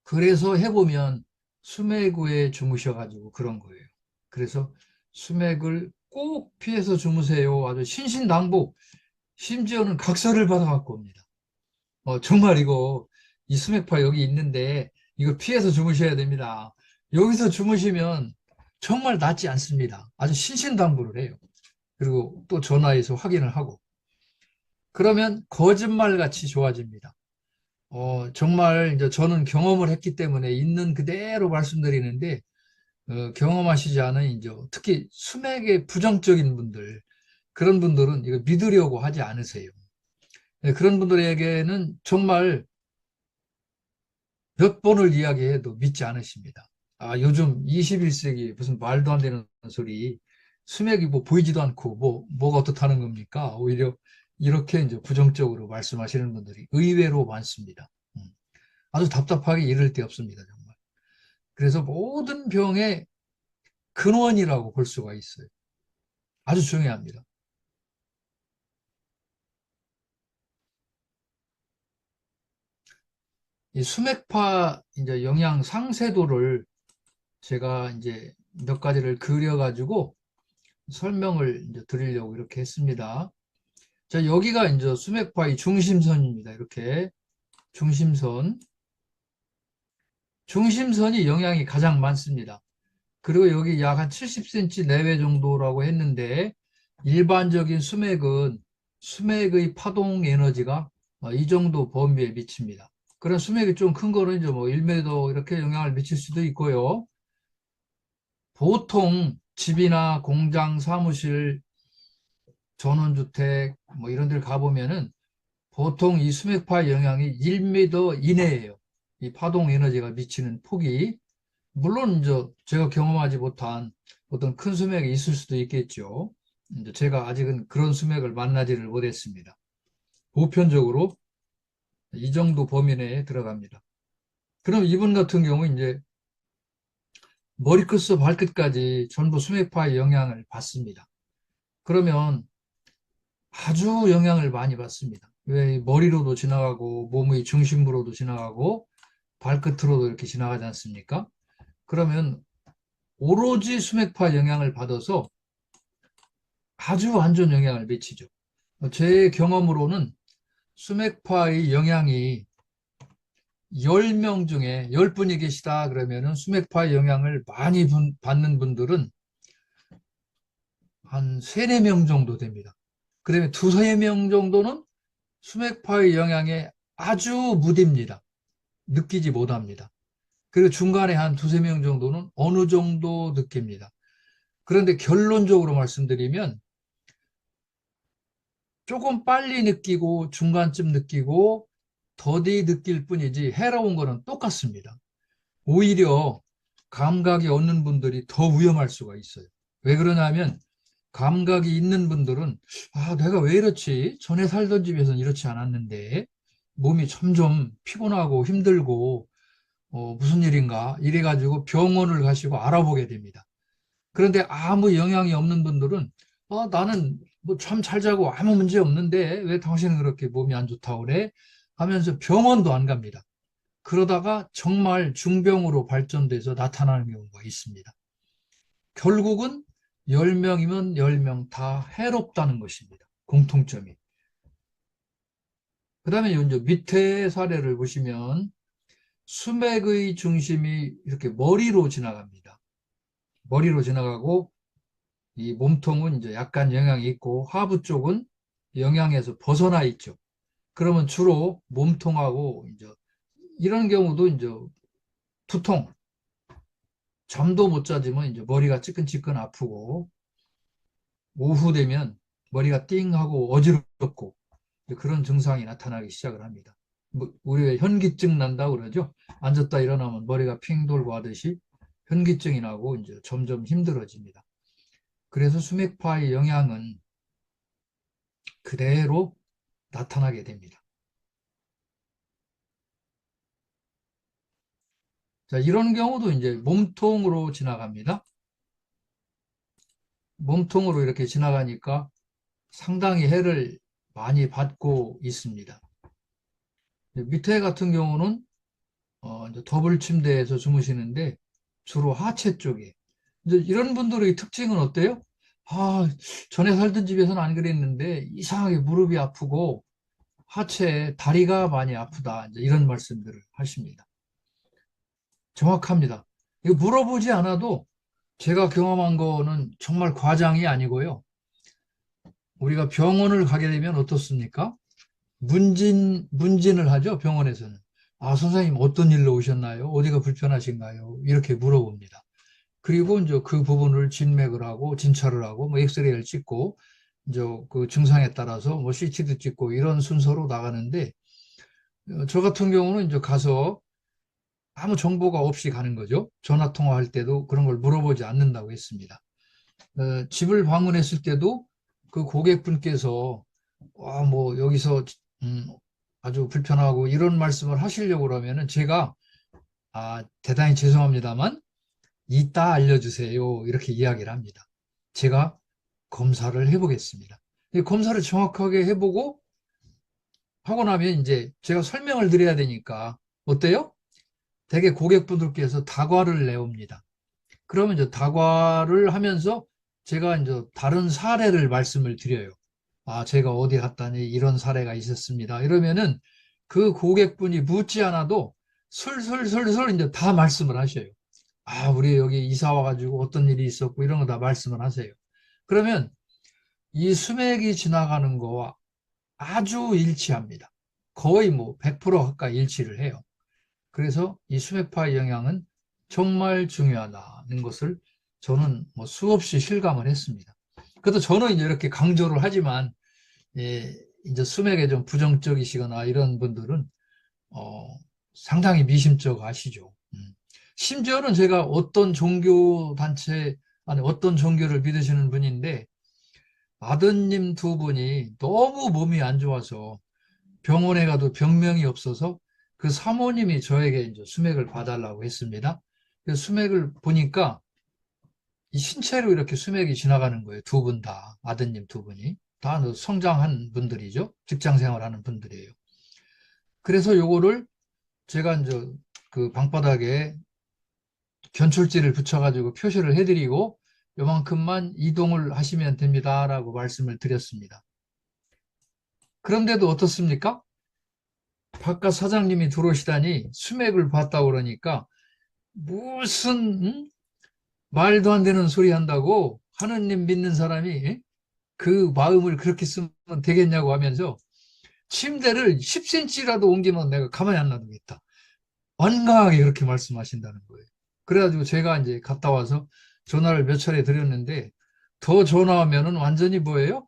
그래서 해보면 수맥에 주무셔가지고 그런 거예요. 그래서 수맥을 꼭 피해서 주무세요. 아주 신신당부, 심지어는 각서를 받아갖고 옵니다. 정말 이거 이 수맥파 여기 있는데 이거 피해서 주무셔야 됩니다. 여기서 주무시면 정말 낫지 않습니다. 아주 신신당부를 해요. 그리고 또 전화해서 확인을 하고. 그러면 거짓말같이 좋아집니다. 정말 이제 저는 경험을 했기 때문에 있는 그대로 말씀드리는데, 경험하시지 않은 이제 특히 수맥에 부정적인 분들, 그런 분들은 이거 믿으려고 하지 않으세요. 네, 그런 분들에게는 정말 몇 번을 이야기해도 믿지 않으십니다. 아, 요즘 21세기 무슨 말도 안 되는 소리, 수맥이 뭐 보이지도 않고 뭐가 어떻다는 겁니까? 오히려 이렇게 이제 부정적으로 말씀하시는 분들이 의외로 많습니다. 아주 답답하게 이를 데 없습니다, 정말. 그래서 모든 병의 근원이라고 볼 수가 있어요. 아주 중요합니다. 이 수맥파 이제 영양 상세도를 제가 이제 몇 가지를 그려가지고 설명을 이제 드리려고 이렇게 했습니다. 자, 여기가 이제 수맥파의 중심선입니다. 이렇게 중심선. 중심선이 영양이 가장 많습니다. 그리고 여기 약 한 70cm 내외 정도라고 했는데 일반적인 수맥은 수맥의 파동 에너지가 이 정도 범위에 미칩니다. 그런 수맥이 좀 큰 거는 이제 뭐 1m 이렇게 영향을 미칠 수도 있고요. 보통 집이나 공장, 사무실, 전원주택 뭐 이런 데를 가보면은 보통 이 수맥파 영향이 1m 이내예요. 이 파동 에너지가 미치는 폭이. 물론 이제 제가 경험하지 못한 어떤 큰 수맥이 있을 수도 있겠죠. 이제 제가 아직은 그런 수맥을 만나지를 못했습니다. 보편적으로 이 정도 범위 내에 들어갑니다. 그럼 이분 같은 경우 이제 머리끝부터 발끝까지 전부 수맥파의 영향을 받습니다. 그러면 아주 영향을 많이 받습니다. 왜 머리로도 지나가고 몸의 중심부로도 지나가고 발끝으로도 이렇게 지나가지 않습니까? 그러면 오로지 수맥파 영향을 받아서 아주 안 좋은 영향을 미치죠. 제 경험으로는 수맥파의 영향이 10명 중에 10분이 계시다 그러면은 수맥파의 영향을 많이 받는 분들은 한 3, 4명 정도 됩니다. 그러면 2, 3명 정도는 수맥파의 영향에 아주 무딥니다. 느끼지 못합니다. 그리고 중간에 한 2, 3명 정도는 어느 정도 느낍니다. 그런데 결론적으로 말씀드리면 조금 빨리 느끼고 중간쯤 느끼고 더디 느낄 뿐이지 해로운 거는 똑같습니다. 오히려 감각이 없는 분들이 더 위험할 수가 있어요. 왜 그러냐면 감각이 있는 분들은 내가 왜 이렇지? 전에 살던 집에서는 이렇지 않았는데 몸이 점점 피곤하고 힘들고 무슨 일인가 이래가지고 병원을 가시고 알아보게 됩니다. 그런데 아무 영향이 없는 분들은 나는 뭐 잠 잘 자고 아무 문제 없는데 왜 당신은 그렇게 몸이 안 좋다고 그래? 하면서 병원도 안 갑니다. 그러다가 정말 중병으로 발전돼서 나타나는 경우가 있습니다. 결국은 10명이면 10명 다 해롭다는 것입니다. 공통점이. 그 다음에 이제 밑에 사례를 보시면 수맥의 중심이 이렇게 머리로 지나갑니다. 머리로 지나가고 이 몸통은 이제 약간 영향이 있고 하부 쪽은 영향에서 벗어나 있죠. 그러면 주로 몸통하고 이제 이런 경우도 이제 두통, 잠도 못 자지만 이제 머리가 찌끈찌끈 아프고 오후 되면 머리가 띵 하고 어지럽고 그런 증상이 나타나기 시작을 합니다. 우리 왜 현기증 난다고 그러죠? 앉았다 일어나면 머리가 핑 돌고 하듯이 현기증이 나고 이제 점점 힘들어집니다. 그래서 수맥파의 영향은 그대로 나타나게 됩니다. 자, 이런 경우도 이제 몸통으로 지나갑니다. 몸통으로 이렇게 지나가니까 상당히 해를 많이 받고 있습니다. 밑에 같은 경우는 이제 더블 침대에서 주무시는데 주로 하체 쪽에. 이제 이런 분들의 특징은 어때요? 전에 살던 집에서는 안 그랬는데 이상하게 무릎이 아프고 하체, 다리가 많이 아프다. 이제 이런 말씀들을 하십니다. 정확합니다. 이거 물어보지 않아도 제가 경험한 거는 정말 과장이 아니고요. 우리가 병원을 가게 되면 어떻습니까? 문진을 하죠, 병원에서는. 선생님 어떤 일로 오셨나요? 어디가 불편하신가요? 이렇게 물어봅니다. 그리고 이제 그 부분을 진맥을 하고 진찰을 하고 뭐 엑스레이를 찍고 이제 그 증상에 따라서 뭐 CT도 찍고 이런 순서로 나가는데 저 같은 경우는 이제 가서 아무 정보가 없이 가는 거죠. 전화 통화할 때도 그런 걸 물어보지 않는다고 했습니다. 집을 방문했을 때도 그 고객분께서 뭐 여기서 음, 아주 불편하고 이런 말씀을 하시려고 그러면은 제가 대단히 죄송합니다만 이따 알려주세요 이렇게 이야기를 합니다. 제가 검사를 해보겠습니다. 검사를 정확하게 해보고 하고 나면 이제 제가 설명을 드려야 되니까 어때요? 대개 고객분들께서 다과를 내옵니다. 그러면 이제 다과를 하면서 제가 이제 다른 사례를 말씀을 드려요. 아, 제가 어디 갔더니 이런 사례가 있었습니다. 이러면은 그 고객분이 묻지 않아도 솔솔솔솔 이제 다 말씀을 하셔요. 아, 우리 여기 이사 와가지고 어떤 일이 있었고 이런 거 다 말씀을 하세요. 그러면 이 수맥이 지나가는 거와 아주 일치합니다. 거의 뭐 100% 가까이 일치를 해요. 그래서 이 수맥파의 영향은 정말 중요하다는 것을 저는 뭐 수없이 실감을 했습니다. 그래도 저는 이제 이렇게 강조를 하지만, 예, 이제 수맥에 좀 부정적이시거나 이런 분들은, 어, 상당히 미심쩍어 하시죠. 심지어는 제가 어떤 종교 단체, 아니, 어떤 종교를 믿으시는 분인데, 아드님 두 분이 너무 몸이 안 좋아서 병원에 가도 병명이 없어서 그 사모님이 저에게 이제 수맥을 봐달라고 했습니다. 그 수맥을 보니까 이 신체로 이렇게 수맥이 지나가는 거예요. 두 분 다, 아드님 두 분이. 다 성장한 분들이죠. 직장 생활하는 분들이에요. 그래서 요거를 제가 이제 그 방바닥에 견출지를 붙여가지고 표시를 해드리고 요만큼만 이동을 하시면 됩니다라고 말씀을 드렸습니다. 그런데도 어떻습니까? 바깥 사장님이 들어오시다니 수맥을 봤다고 그러니까 무슨 말도 안 되는 소리 한다고 하느님 믿는 사람이 그 마음을 그렇게 쓰면 되겠냐고 하면서 침대를 10cm라도 옮기면 내가 가만히 안 놔두겠다. 완강하게 그렇게 말씀하신다는 거예요. 그래가지고 제가 이제 갔다 와서 전화를 몇 차례 드렸는데 더 전화하면은 완전히 뭐예요?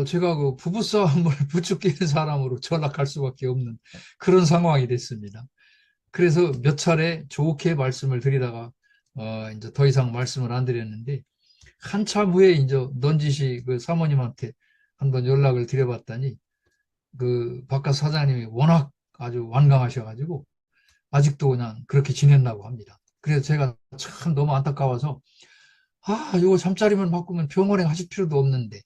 제가 그 부부싸움을 부추기는 사람으로 전락할 수밖에 없는 그런 상황이 됐습니다. 그래서 몇 차례 좋게 말씀을 드리다가 이제 더 이상 말씀을 안 드렸는데 한참 후에 이제 넌지시 그 사모님한테 한번 연락을 드려봤더니 그 바깥 사장님이 워낙 아주 완강하셔가지고 아직도 그냥 그렇게 지냈다고 합니다. 그래서 제가 참 너무 안타까워서 아, 이거 잠자리만 바꾸면 병원에 가실 필요도 없는데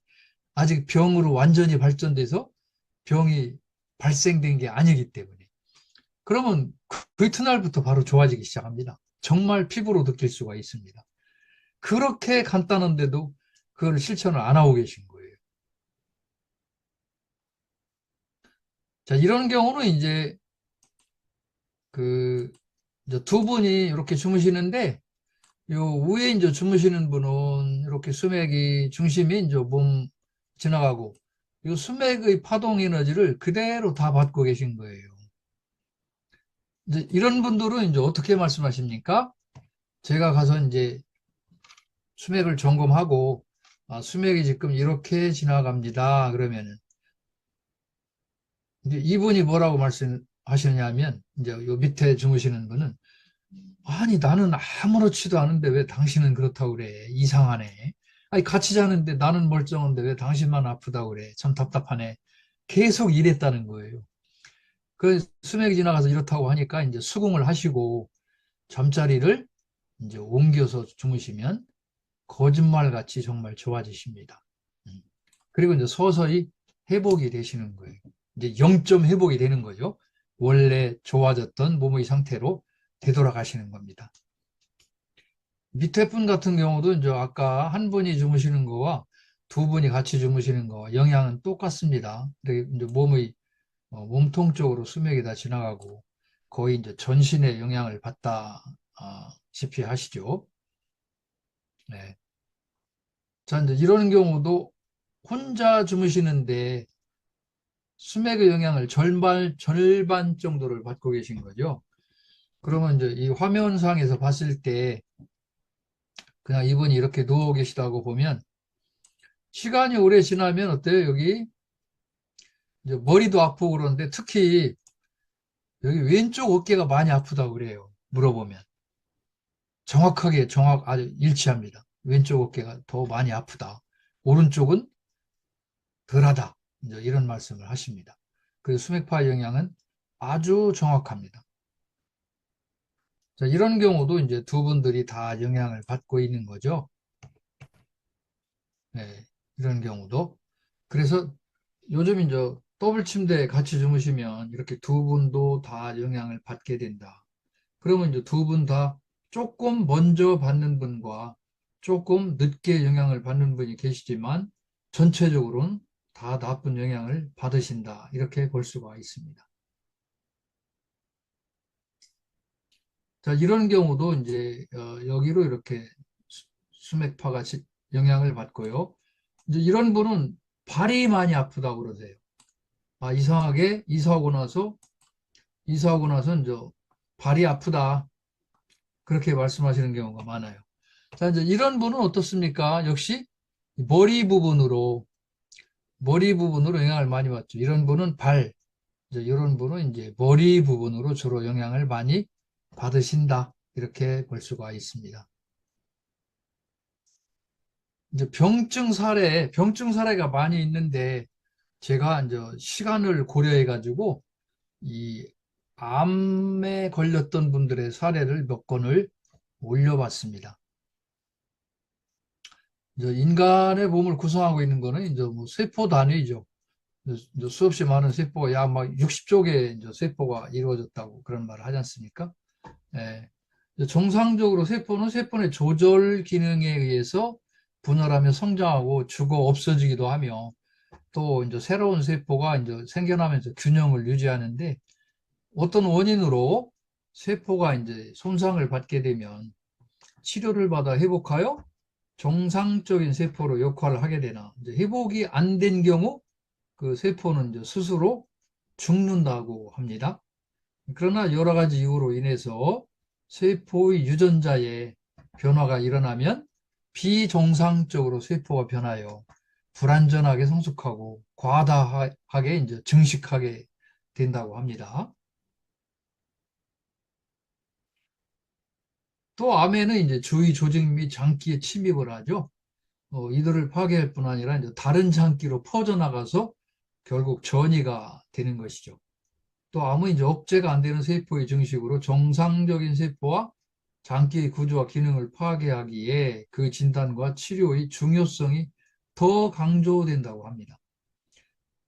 아직 병으로 완전히 발전돼서 병이 발생된 게 아니기 때문에 그러면 그 이튿날부터 바로 좋아지기 시작합니다. 정말 피부로 느낄 수가 있습니다. 그렇게 간단한데도 그걸 실천을 안 하고 계신 거예요. 자, 이런 경우는 이제 그 이제 두 분이 이렇게 주무시는데 요 위에 이제 주무시는 분은 이렇게 수맥이 중심이 이제 몸 지나가고 요 수맥의 파동 에너지를 그대로 다 받고 계신 거예요. 이제 이런 분들은 이제 어떻게 말씀하십니까? 제가 가서 이제 수맥을 점검하고 아, 수맥이 지금 이렇게 지나갑니다. 그러면은 이제 이분이 뭐라고 말씀하시냐면 이제 요 밑에 주무시는 분은 아니 나는 아무렇지도 않은데 왜 당신은 그렇다고 그래? 이상하네. 아니 같이 자는데 나는 멀쩡한데 왜 당신만 아프다고 그래? 참 답답하네. 계속 이랬다는 거예요. 그 수맥이 지나가서 이렇다고 하니까 이제 수긍을 하시고 잠자리를 이제 옮겨서 주무시면 거짓말같이 정말 좋아지십니다. 그리고 이제 서서히 회복이 되시는 거예요. 이제 0점 회복이 되는 거죠. 원래 좋아졌던 몸의 상태로 되돌아가시는 겁니다. 밑에 분 같은 경우도 이제 아까 한 분이 주무시는 거와 두 분이 같이 주무시는 거와 영향은 똑같습니다. 이제 몸의 몸통 쪽으로 수맥이 다 지나가고 거의 이제 전신에 영향을 받다시피 하시죠. 네. 자, 이제 이런 경우도 혼자 주무시는데 수맥의 영향을 절반 정도를 받고 계신 거죠. 그러면 이제 이 화면상에서 봤을 때 그냥 이분이 이렇게 누워 계시다고 보면 시간이 오래 지나면 어때요? 여기 이제 머리도 아프고 그러는데 특히 여기 왼쪽 어깨가 많이 아프다고 그래요. 물어보면. 아주 일치합니다. 왼쪽 어깨가 더 많이 아프다. 오른쪽은 덜하다. 이제 이런 말씀을 하십니다. 그 수맥파 영향은 아주 정확합니다. 자, 이런 경우도 이제 두 분들이 다 영향을 받고 있는 거죠. 네, 이런 경우도. 그래서 요즘 이제 더블 침대에 같이 주무시면 이렇게 두 분도 다 영향을 받게 된다. 그러면 이제 두 분 다 조금 먼저 받는 분과 조금 늦게 영향을 받는 분이 계시지만 전체적으로는 다 나쁜 영향을 받으신다. 이렇게 볼 수가 있습니다. 자, 이런 경우도 이제 여기로 이렇게 수맥파가 영향을 받고요. 이제 이런 분은 발이 많이 아프다고 그러세요. 아, 이상하게 이사하고 나서 이제 발이 아프다. 그렇게 말씀하시는 경우가 많아요. 자, 이제 이런 분은 어떻습니까? 역시 머리 부분으로 영향을 많이 받죠. 이런 분은 이제 이런 분은 이제 머리 부분으로 주로 영향을 많이 받으신다. 이렇게 볼 수가 있습니다. 이제 병증 사례가 많이 있는데 제가 이제 시간을 고려해 가지고 이 암에 걸렸던 분들의 사례를 몇 건을 올려봤습니다. 이제 인간의 몸을 구성하고 있는 거는 이제 뭐 세포 단위죠. 이제 수없이 많은 세포가 약 막 60조 개의 이제 세포가 이루어졌다고 그런 말을 하지 않습니까? 예. 이제 정상적으로 세포는 세포의 조절 기능에 의해서 분열하며 성장하고 죽어 없어지기도 하며 또 이제 새로운 세포가 이제 생겨나면서 균형을 유지하는데 어떤 원인으로 세포가 이제 손상을 받게 되면 치료를 받아 회복하여 정상적인 세포로 역할을 하게 되나 이제 회복이 안 된 경우 그 세포는 이제 스스로 죽는다고 합니다. 그러나 여러 가지 이유로 인해서 세포의 유전자에 변화가 일어나면 비정상적으로 세포가 변하여 불완전하게 성숙하고 과다하게 이제 증식하게 된다고 합니다. 또 암에는 이제 주위 조직 및 장기에 침입을 하죠. 이들을 파괴할 뿐 아니라 이제 다른 장기로 퍼져나가서 결국 전이가 되는 것이죠. 또 암은 이제 억제가 안 되는 세포의 증식으로 정상적인 세포와 장기의 구조와 기능을 파괴하기에 그 진단과 치료의 중요성이 더 강조된다고 합니다.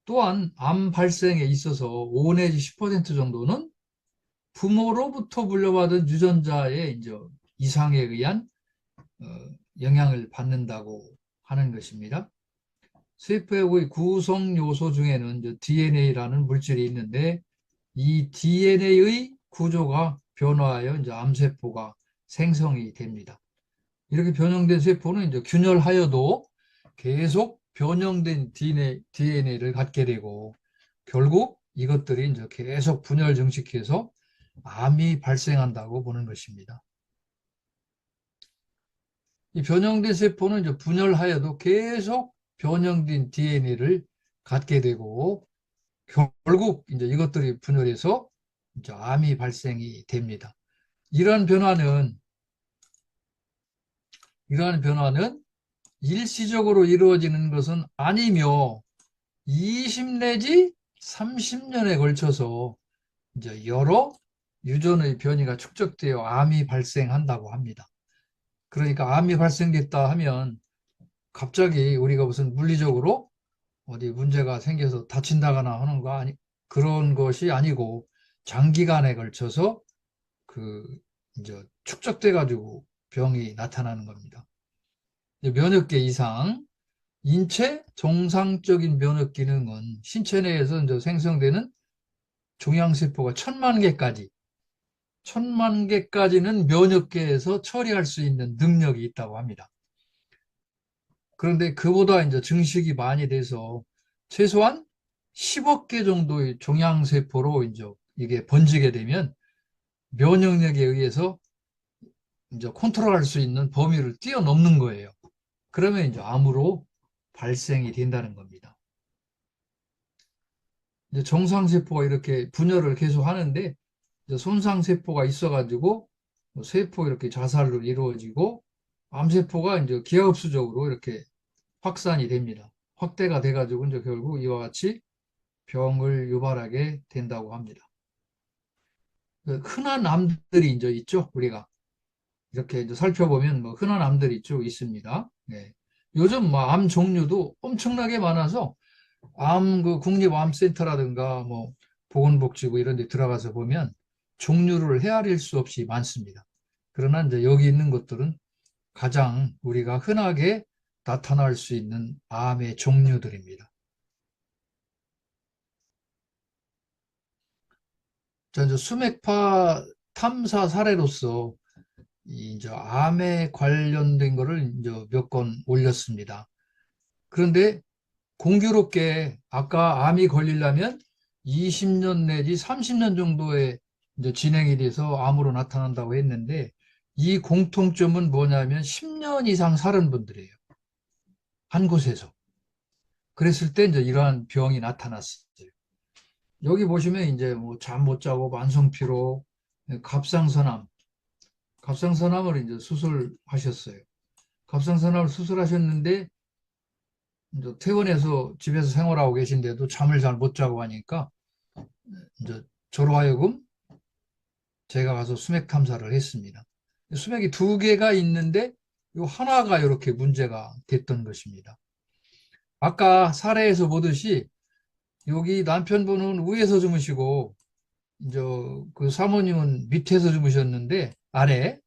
또한 암 발생에 있어서 5 내지 10% 정도는 부모로부터 물려받은 유전자의 이제 이상에 의한 어, 영향을 받는다고 하는 것입니다. 세포의 구성 요소 중에는 이제 DNA라는 물질이 있는데 이 DNA의 구조가 변화하여 이제 암세포가 생성이 됩니다. 이렇게 변형된 세포는 이제 균열하여도 계속 변형된 DNA를 갖게 되고 결국 이것들이 이제 계속 분열 증식해서 암이 발생한다고 보는 것입니다. 이 변형된 세포는 이제 분열하여도 계속 변형된 DNA를 갖게 되고 결국 이제 이것들이 분열해서 이제 암이 발생이 됩니다. 이러한 변화는 일시적으로 이루어지는 것은 아니며 20 내지 30년에 걸쳐서 이제 여러 유전의 변이가 축적되어 암이 발생한다고 합니다. 그러니까 암이 발생됐다 하면 갑자기 우리가 무슨 물리적으로 어디 문제가 생겨서 다친다거나 하는 거 그런 것이 아니고 장기간에 걸쳐서 그 이제 축적돼 가지고 병이 나타나는 겁니다. 면역계 이상, 인체 정상적인 면역 기능은 신체 내에서 이제 생성되는 종양세포가 10,000만 개까지는 면역계에서 처리할 수 있는 능력이 있다고 합니다. 그런데 그보다 이제 증식이 많이 돼서 최소한 10억 개 정도의 종양세포로 이제 이게 번지게 되면 면역력에 의해서 이제 컨트롤할 수 있는 범위를 뛰어넘는 거예요. 그러면 이제 암으로 발생이 된다는 겁니다. 이제 정상세포가 이렇게 분열을 계속 하는데 손상세포가 있어가지고 세포 이렇게 자살로 이루어지고 암세포가 이제 기하급수적으로 이렇게 확산이 됩니다. 확대가 돼가지고 이제 결국 이와 같이 병을 유발하게 된다고 합니다. 흔한 암들이 이제 있죠, 우리가. 이렇게 이제 살펴보면 뭐 흔한 암들이 쭉 있습니다. 네. 요즘 뭐 암 종류도 엄청나게 많아서 그 국립암센터라든가 뭐 보건복지부 이런 데 들어가서 보면 종류를 헤아릴 수 없이 많습니다. 그러나 이제 여기 있는 것들은 가장 우리가 흔하게 나타날 수 있는 암의 종류들입니다. 자, 이제 수맥파 탐사 사례로서 이제 암에 관련된 거를 이제 몇 건 올렸습니다. 그런데 공교롭게 아까 암이 걸리려면 20년 내지 30년 정도의 이제 진행이 돼서 암으로 나타난다고 했는데 이 공통점은 뭐냐면 10년 이상 사는 분들이에요. 한 곳에서. 그랬을 때 이제 이러한 병이 나타났어요. 여기 보시면 이제 뭐 잠 못 자고 만성피로, 갑상선암, 갑상선암을 이제 수술하셨어요. 갑상선암을 수술하셨는데 이제 퇴원해서 집에서 생활하고 계신데도 잠을 잘 못 자고 하니까 이제 저로 하여금 제가 가서 수맥 탐사를 했습니다. 수맥이 두 개가 있는데 이 하나가 이렇게 문제가 됐던 것입니다. 아까 사례에서 보듯이 여기 남편분은 위에서 주무시고 이제 그 사모님은 밑에서 주무셨는데 아래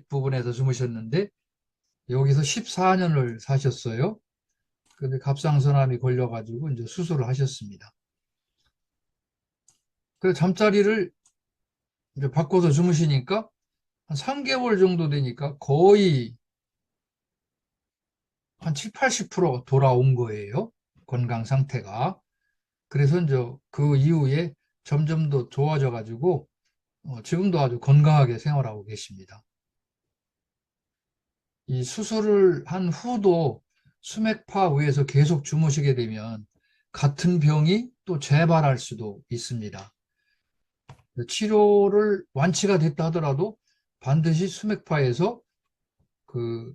부분에서 주무셨는데 여기서 14년을 사셨어요. 근데 갑상선암이 걸려가지고 이제 수술을 하셨습니다. 그래서 잠자리를 이제 바꿔서 주무시니까 한 3개월 정도 되니까 거의 한 7, 80% 돌아온 거예요. 건강 상태가. 그래서 이제 그 이후에 점점 더 좋아져 가지고 지금도 아주 건강하게 생활하고 계십니다. 이 수술을 한 후도 수맥파 위에서 계속 주무시게 되면 같은 병이 또 재발할 수도 있습니다. 치료를 완치가 됐다 하더라도 반드시 수맥파에서 그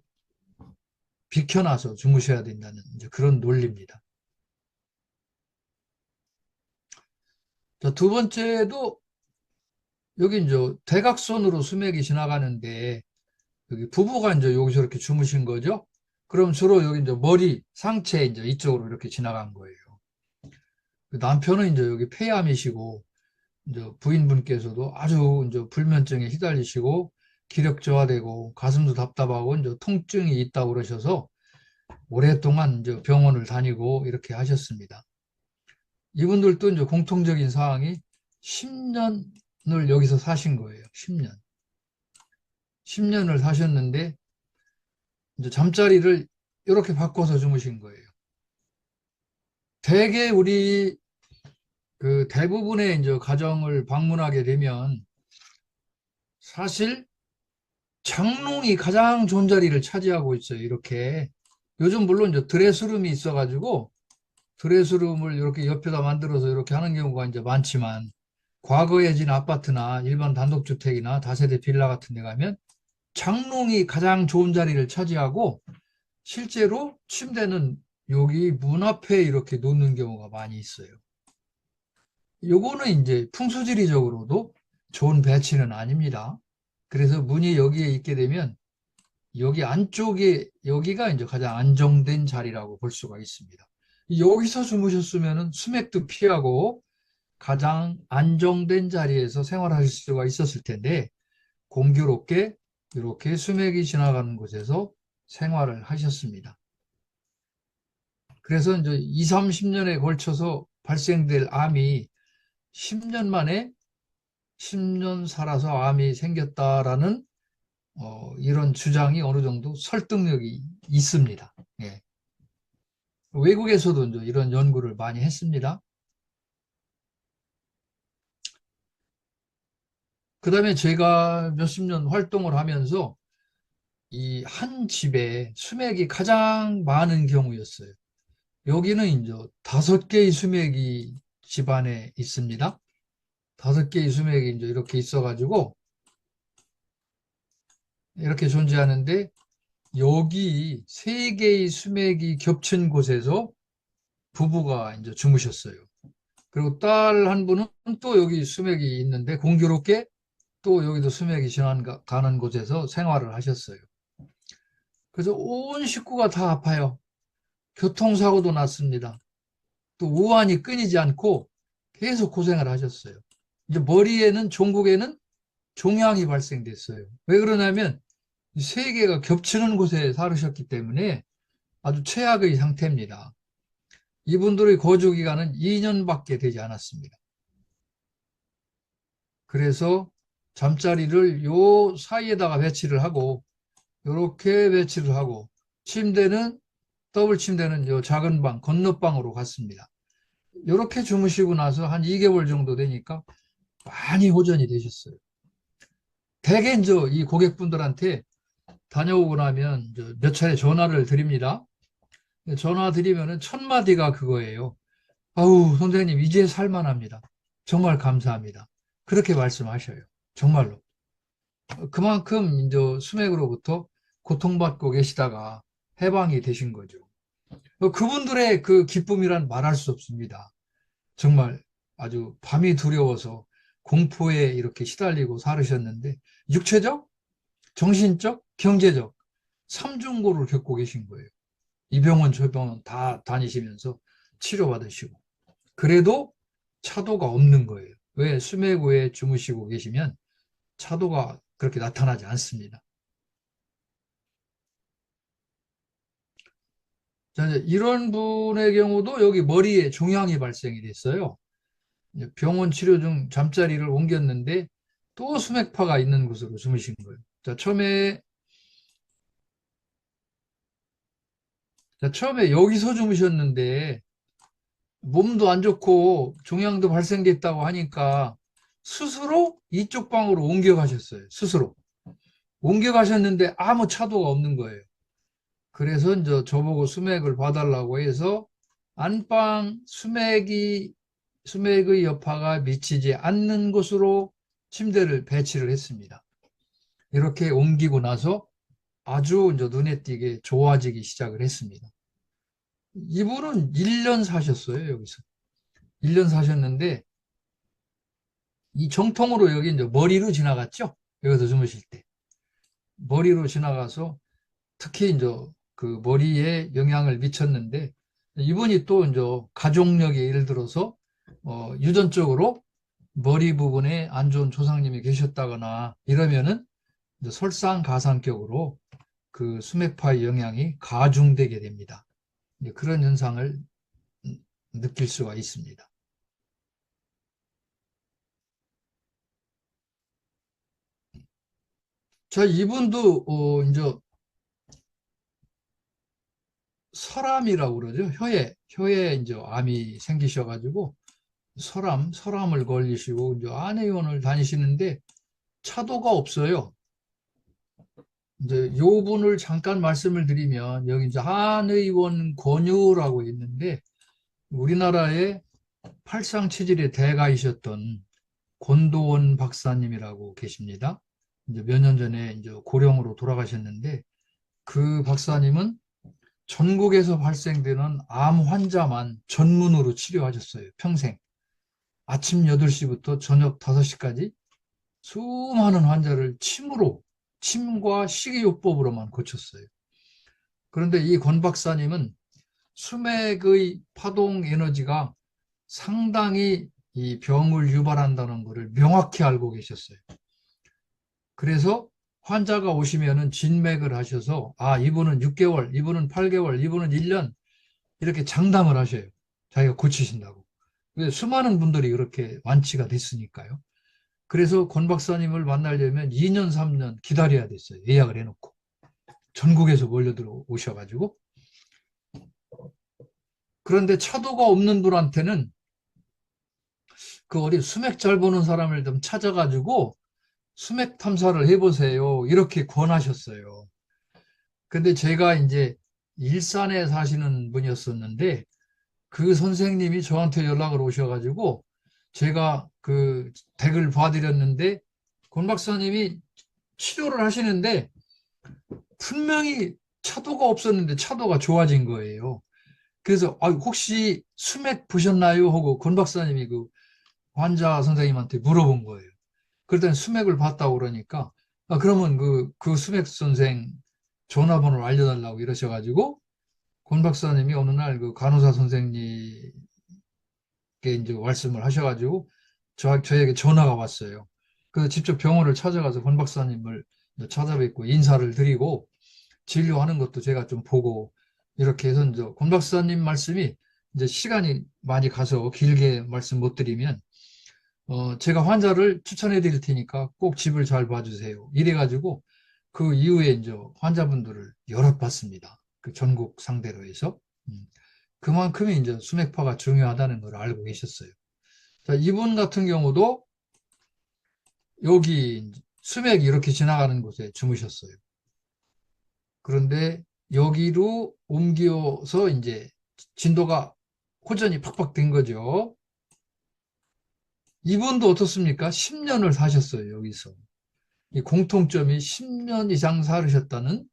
비켜나서 주무셔야 된다는 이제 그런 논리입니다. 자, 두 번째도 여기 이제 대각선으로 수맥이 지나가는데 여기 부부가 이제 여기서 이렇게 주무신 거죠. 그럼 주로 여기 이제 머리 상체 이제 이쪽으로 이렇게 지나간 거예요. 남편은 이제 여기 폐암이시고 이제 부인분께서도 아주 이제 불면증에 휘달리시고 기력 저하되고 가슴도 답답하고 이제 통증이 있다고 그러셔서 오랫동안 이제 병원을 다니고 이렇게 하셨습니다. 이분들도 이제 공통적인 사항이 10년을 여기서 사신 거예요. 10년. 10년을 사셨는데 이제 잠자리를 이렇게 바꿔서 주무신 거예요. 대개 우리 그 대부분의 이제 가정을 방문하게 되면 사실 장롱이 가장 좋은 자리를 차지하고 있어요. 이렇게. 요즘 물론 이제 드레스룸이 있어가지고 드레스룸을 이렇게 옆에다 만들어서 이렇게 하는 경우가 이제 많지만 과거에 진 아파트나 일반 단독주택이나 다세대 빌라 같은 데 가면 장롱이 가장 좋은 자리를 차지하고 실제로 침대는 여기 문 앞에 이렇게 놓는 경우가 많이 있어요. 요거는 이제 풍수지리적으로도 좋은 배치는 아닙니다. 그래서 문이 여기에 있게 되면 여기 안쪽에 여기가 이제 가장 안정된 자리라고 볼 수가 있습니다. 여기서 주무셨으면 수맥도 피하고 가장 안정된 자리에서 생활하실 수가 있었을 텐데 공교롭게 이렇게 수맥이 지나가는 곳에서 생활을 하셨습니다. 그래서 이제 2, 30년에 걸쳐서 발생될 암이 10년 만에 10년 살아서 암이 생겼다라는 이런 주장이 어느 정도 설득력이 있습니다. 예. 외국에서도 이제 이런 연구를 많이 했습니다. 그 다음에 제가 몇십 년 활동을 하면서 이 한 집에 수맥이 가장 많은 경우였어요. 여기는 이제 5개의 수맥이 집안에 있습니다. 5개의 수맥이 이제 이렇게 있어가지고 이렇게 존재하는데 여기 3개의 수맥이 겹친 곳에서 부부가 이제 주무셨어요. 그리고 딸 한 분은 또 여기 수맥이 있는데 공교롭게 또 여기도 수맥이 지나가는 곳에서 생활을 하셨어요. 그래서 온 식구가 다 아파요. 교통사고도 났습니다. 또 우환이 끊이지 않고 계속 고생을 하셨어요. 이제 머리에는 종국에는 종양이 발생됐어요. 왜 그러냐면 이 세 개가 겹치는 곳에 살으셨기 때문에 아주 최악의 상태입니다. 이분들의 거주 기간은 2년밖에 되지 않았습니다. 그래서 잠자리를 요 사이에다가 배치를 하고, 이렇게 배치를 하고, 침대는, 더블 침대는 요 작은 방, 건너방으로 갔습니다. 이렇게 주무시고 나서 한 2개월 정도 되니까 많이 호전이 되셨어요. 대개 이제 이 고객분들한테 다녀오고 나면 이제 몇 차례 전화를 드립니다. 전화 드리면은 첫 마디가 그거예요. 아우, 선생님, 이제 살만합니다. 정말 감사합니다. 그렇게 말씀하셔요. 정말로. 그만큼 이제 수맥으로부터 고통받고 계시다가 해방이 되신 거죠. 그분들의 그 기쁨이란 말할 수 없습니다. 정말 아주 밤이 두려워서 공포에 이렇게 시달리고 살으셨는데, 육체적, 정신적, 경제적 삼중고를 겪고 계신 거예요. 이 병원 저 병원 다 다니시면서 치료받으시고. 그래도 차도가 없는 거예요. 왜? 수맥 후에 주무시고 계시면 차도가 그렇게 나타나지 않습니다. 자, 이제 이런 분의 경우도 여기 머리에 종양이 발생이 됐어요. 이제 병원 치료 중 잠자리를 옮겼는데 또 수맥파가 있는 곳으로 주무신 거예요. 처음에 여기서 주무셨는데 몸도 안 좋고 종양도 발생됐다고 하니까 스스로 이쪽 방으로 옮겨가셨어요. 스스로. 옮겨가셨는데 아무 차도가 없는 거예요. 그래서 이제 저보고 수맥을 봐달라고 해서 안방 수맥의 여파가 미치지 않는 곳으로 침대를 배치를 했습니다. 이렇게 옮기고 나서 아주 이제 눈에 띄게 좋아지기 시작을 했습니다. 이분은 1년 사셨어요, 여기서. 1년 사셨는데, 이 정통으로 여기 이제 머리로 지나갔죠? 여기서 주무실 때. 머리로 지나가서 특히 이제 그 머리에 영향을 미쳤는데, 이분이 또 이제 가족력에 예를 들어서, 유전적으로 머리 부분에 안 좋은 조상님이 계셨다거나 이러면은 이제 설상가상격으로 그 수맥파의 영향이 가중되게 됩니다. 그런 현상을 느낄 수가 있습니다. 자, 이분도 이제 설암이라고 그러죠. 혀에 이제 암이 생기셔가지고 설암을 걸리시고 이제 안의원을 다니시는데 차도가 없어요. 이제 요 분을 잠깐 말씀을 드리면 여기 이제 한의원 권유라고 있는데 우리나라의 팔상치질의 대가이셨던 권도원 박사님이라고 계십니다. 이제 몇 년 전에 이제 고령으로 돌아가셨는데 그 박사님은 전국에서 발생되는 암 환자만 전문으로 치료하셨어요. 평생. 아침 8시부터 저녁 5시까지 수많은 환자를 침과 식이요법으로만 고쳤어요. 그런데 이 권 박사님은 수맥의 파동 에너지가 상당히 이 병을 유발한다는 것을 명확히 알고 계셨어요. 그래서 환자가 오시면은 진맥을 하셔서 이분은 6개월, 이분은 8개월, 이분은 1년 이렇게 장담을 하셔요. 자기가 고치신다고. 수많은 분들이 그렇게 완치가 됐으니까요. 그래서 권 박사님을 만나려면 2년, 3년 기다려야 됐어요. 예약을 해놓고. 전국에서 몰려들어 오셔가지고. 그런데 차도가 없는 분한테는 그 어디 수맥 잘 보는 사람을 좀 찾아가지고 수맥 탐사를 해보세요. 이렇게 권하셨어요. 근데 제가 이제 일산에 사시는 분이었었는데 그 선생님이 저한테 연락을 오셔가지고 제가 그 덱을 봐드렸는데 권 박사님이 치료를 하시는데 분명히 차도가 없었는데 차도가 좋아진 거예요. 그래서 혹시 수맥 보셨나요? 하고 권 박사님이 그 환자 선생님한테 물어본 거예요. 그랬더니 수맥을 봤다고 그러니까 그러면 그 수맥 선생 전화번호를 알려달라고 이러셔가지고 권 박사님이 어느 날 그 간호사 선생님께 이제 말씀을 하셔가지고 저에게 전화가 왔어요. 그래서 직접 병원을 찾아가서 권 박사님을 찾아뵙고 인사를 드리고 진료하는 것도 제가 좀 보고 이렇게 해서 이제 권 박사님 말씀이 이제 시간이 많이 가서 길게 말씀 못 드리면 제가 환자를 추천해 드릴 테니까 꼭 집을 잘 봐주세요. 이래가지고 그 이후에 이제 환자분들을 여럿 봤습니다. 그 전국 상대로 해서. 그만큼이 이제 수맥파가 중요하다는 걸 알고 계셨어요. 자, 이분 같은 경우도 여기 수맥이 이렇게 지나가는 곳에 주무셨어요. 그런데 여기로 옮겨서 이제 진도가 호전이 팍팍 된 거죠. 이분도 어떻습니까? 10년을 사셨어요, 여기서. 이 공통점이 10년 이상 살으셨다는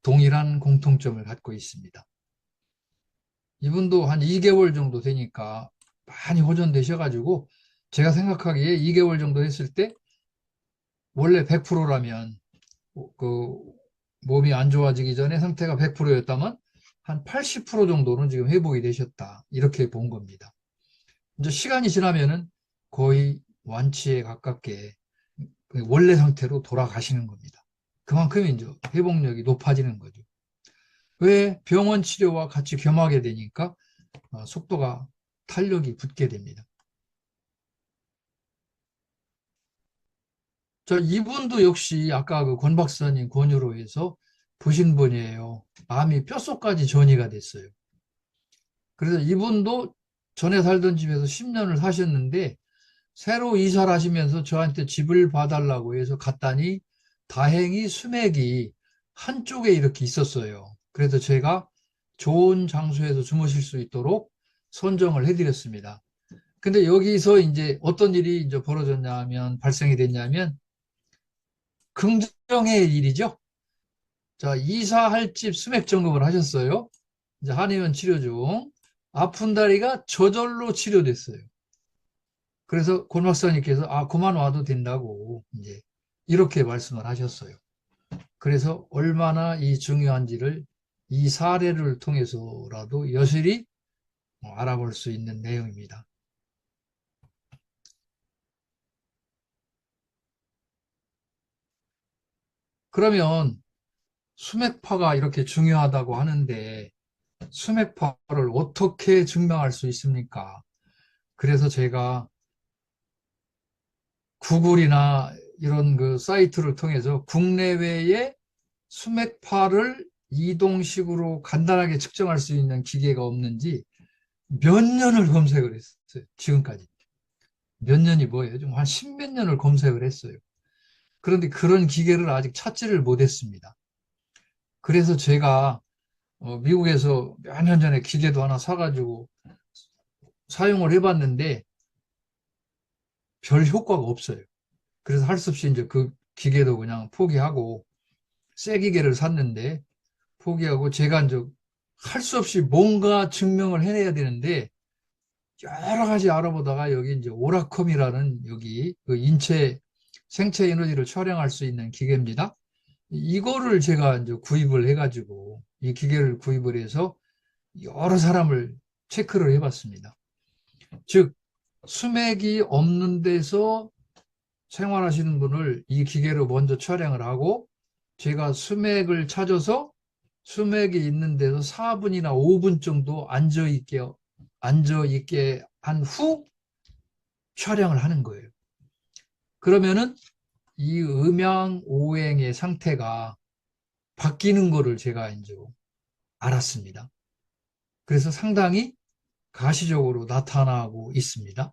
동일한 공통점을 갖고 있습니다. 이분도 한 2개월 정도 되니까 많이 호전되셔가지고 제가 생각하기에 2개월 정도 했을 때 원래 100%라면 그 몸이 안 좋아지기 전에 상태가 100%였다면 한 80% 정도는 지금 회복이 되셨다. 이렇게 본 겁니다. 이제 시간이 지나면은 거의 완치에 가깝게 원래 상태로 돌아가시는 겁니다. 그만큼 이제 회복력이 높아지는 거죠. 왜 병원 치료와 같이 겸하게 되니까 속도가 탄력이 붙게 됩니다. 자, 이분도 역시 아까 그 권 박사님 권유로 해서 보신 분이에요. 암이 뼛속까지 전이가 됐어요. 그래서 이분도 전에 살던 집에서 10년을 사셨는데 새로 이사를 하시면서 저한테 집을 봐달라고 해서 갔더니 다행히 수맥이 한쪽에 이렇게 있었어요. 그래서 제가 좋은 장소에서 주무실 수 있도록 선정을 해드렸습니다. 근데 여기서 이제 어떤 일이 이제 벌어졌냐면, 발생이 됐냐면, 긍정의 일이죠. 자, 이사할 집 수맥 점검을 하셨어요. 이제 한의원 치료 중. 아픈 다리가 저절로 치료됐어요. 그래서 권 박사님께서 그만 와도 된다고 이제 이렇게 말씀을 하셨어요. 그래서 얼마나 이 중요한지를 이 사례를 통해서라도 여실히 알아볼 수 있는 내용입니다. 그러면 수맥파가 이렇게 중요하다고 하는데 수맥파를 어떻게 증명할 수 있습니까? 그래서 제가 구글이나 이런 그 사이트를 통해서 국내외에 수맥파를 이동식으로 간단하게 측정할 수 있는 기계가 없는지 몇 년을 검색을 했어요. 지금까지. 몇 년이 뭐예요? 좀 한 십몇 년을 검색을 했어요. 그런데 그런 기계를 아직 찾지를 못했습니다. 그래서 제가 미국에서 몇 년 전에 기계도 하나 사가지고 사용을 해봤는데 별 효과가 없어요. 그래서 할 수 없이 이제 그 기계도 그냥 포기하고 새 기계를 샀는데 포기하고 제가 이제 할 수 없이 뭔가 증명을 해내야 되는데 여러 가지 알아보다가 여기 이제 오라컴이라는 여기 그 인체 생체 에너지를 촬영할 수 있는 기계입니다. 이거를 제가 이제 구입을 해가지고 이 기계를 구입을 해서 여러 사람을 체크를 해봤습니다. 즉 수맥이 없는 데서 생활하시는 분을 이 기계로 먼저 촬영을 하고 제가 수맥을 찾아서 수맥이 있는 데서 4분이나 5분 정도 앉아 있게 한 후 촬영을 하는 거예요. 그러면은 이 음양오행의 상태가 바뀌는 거를 제가 이제 알았습니다. 그래서 상당히 가시적으로 나타나고 있습니다.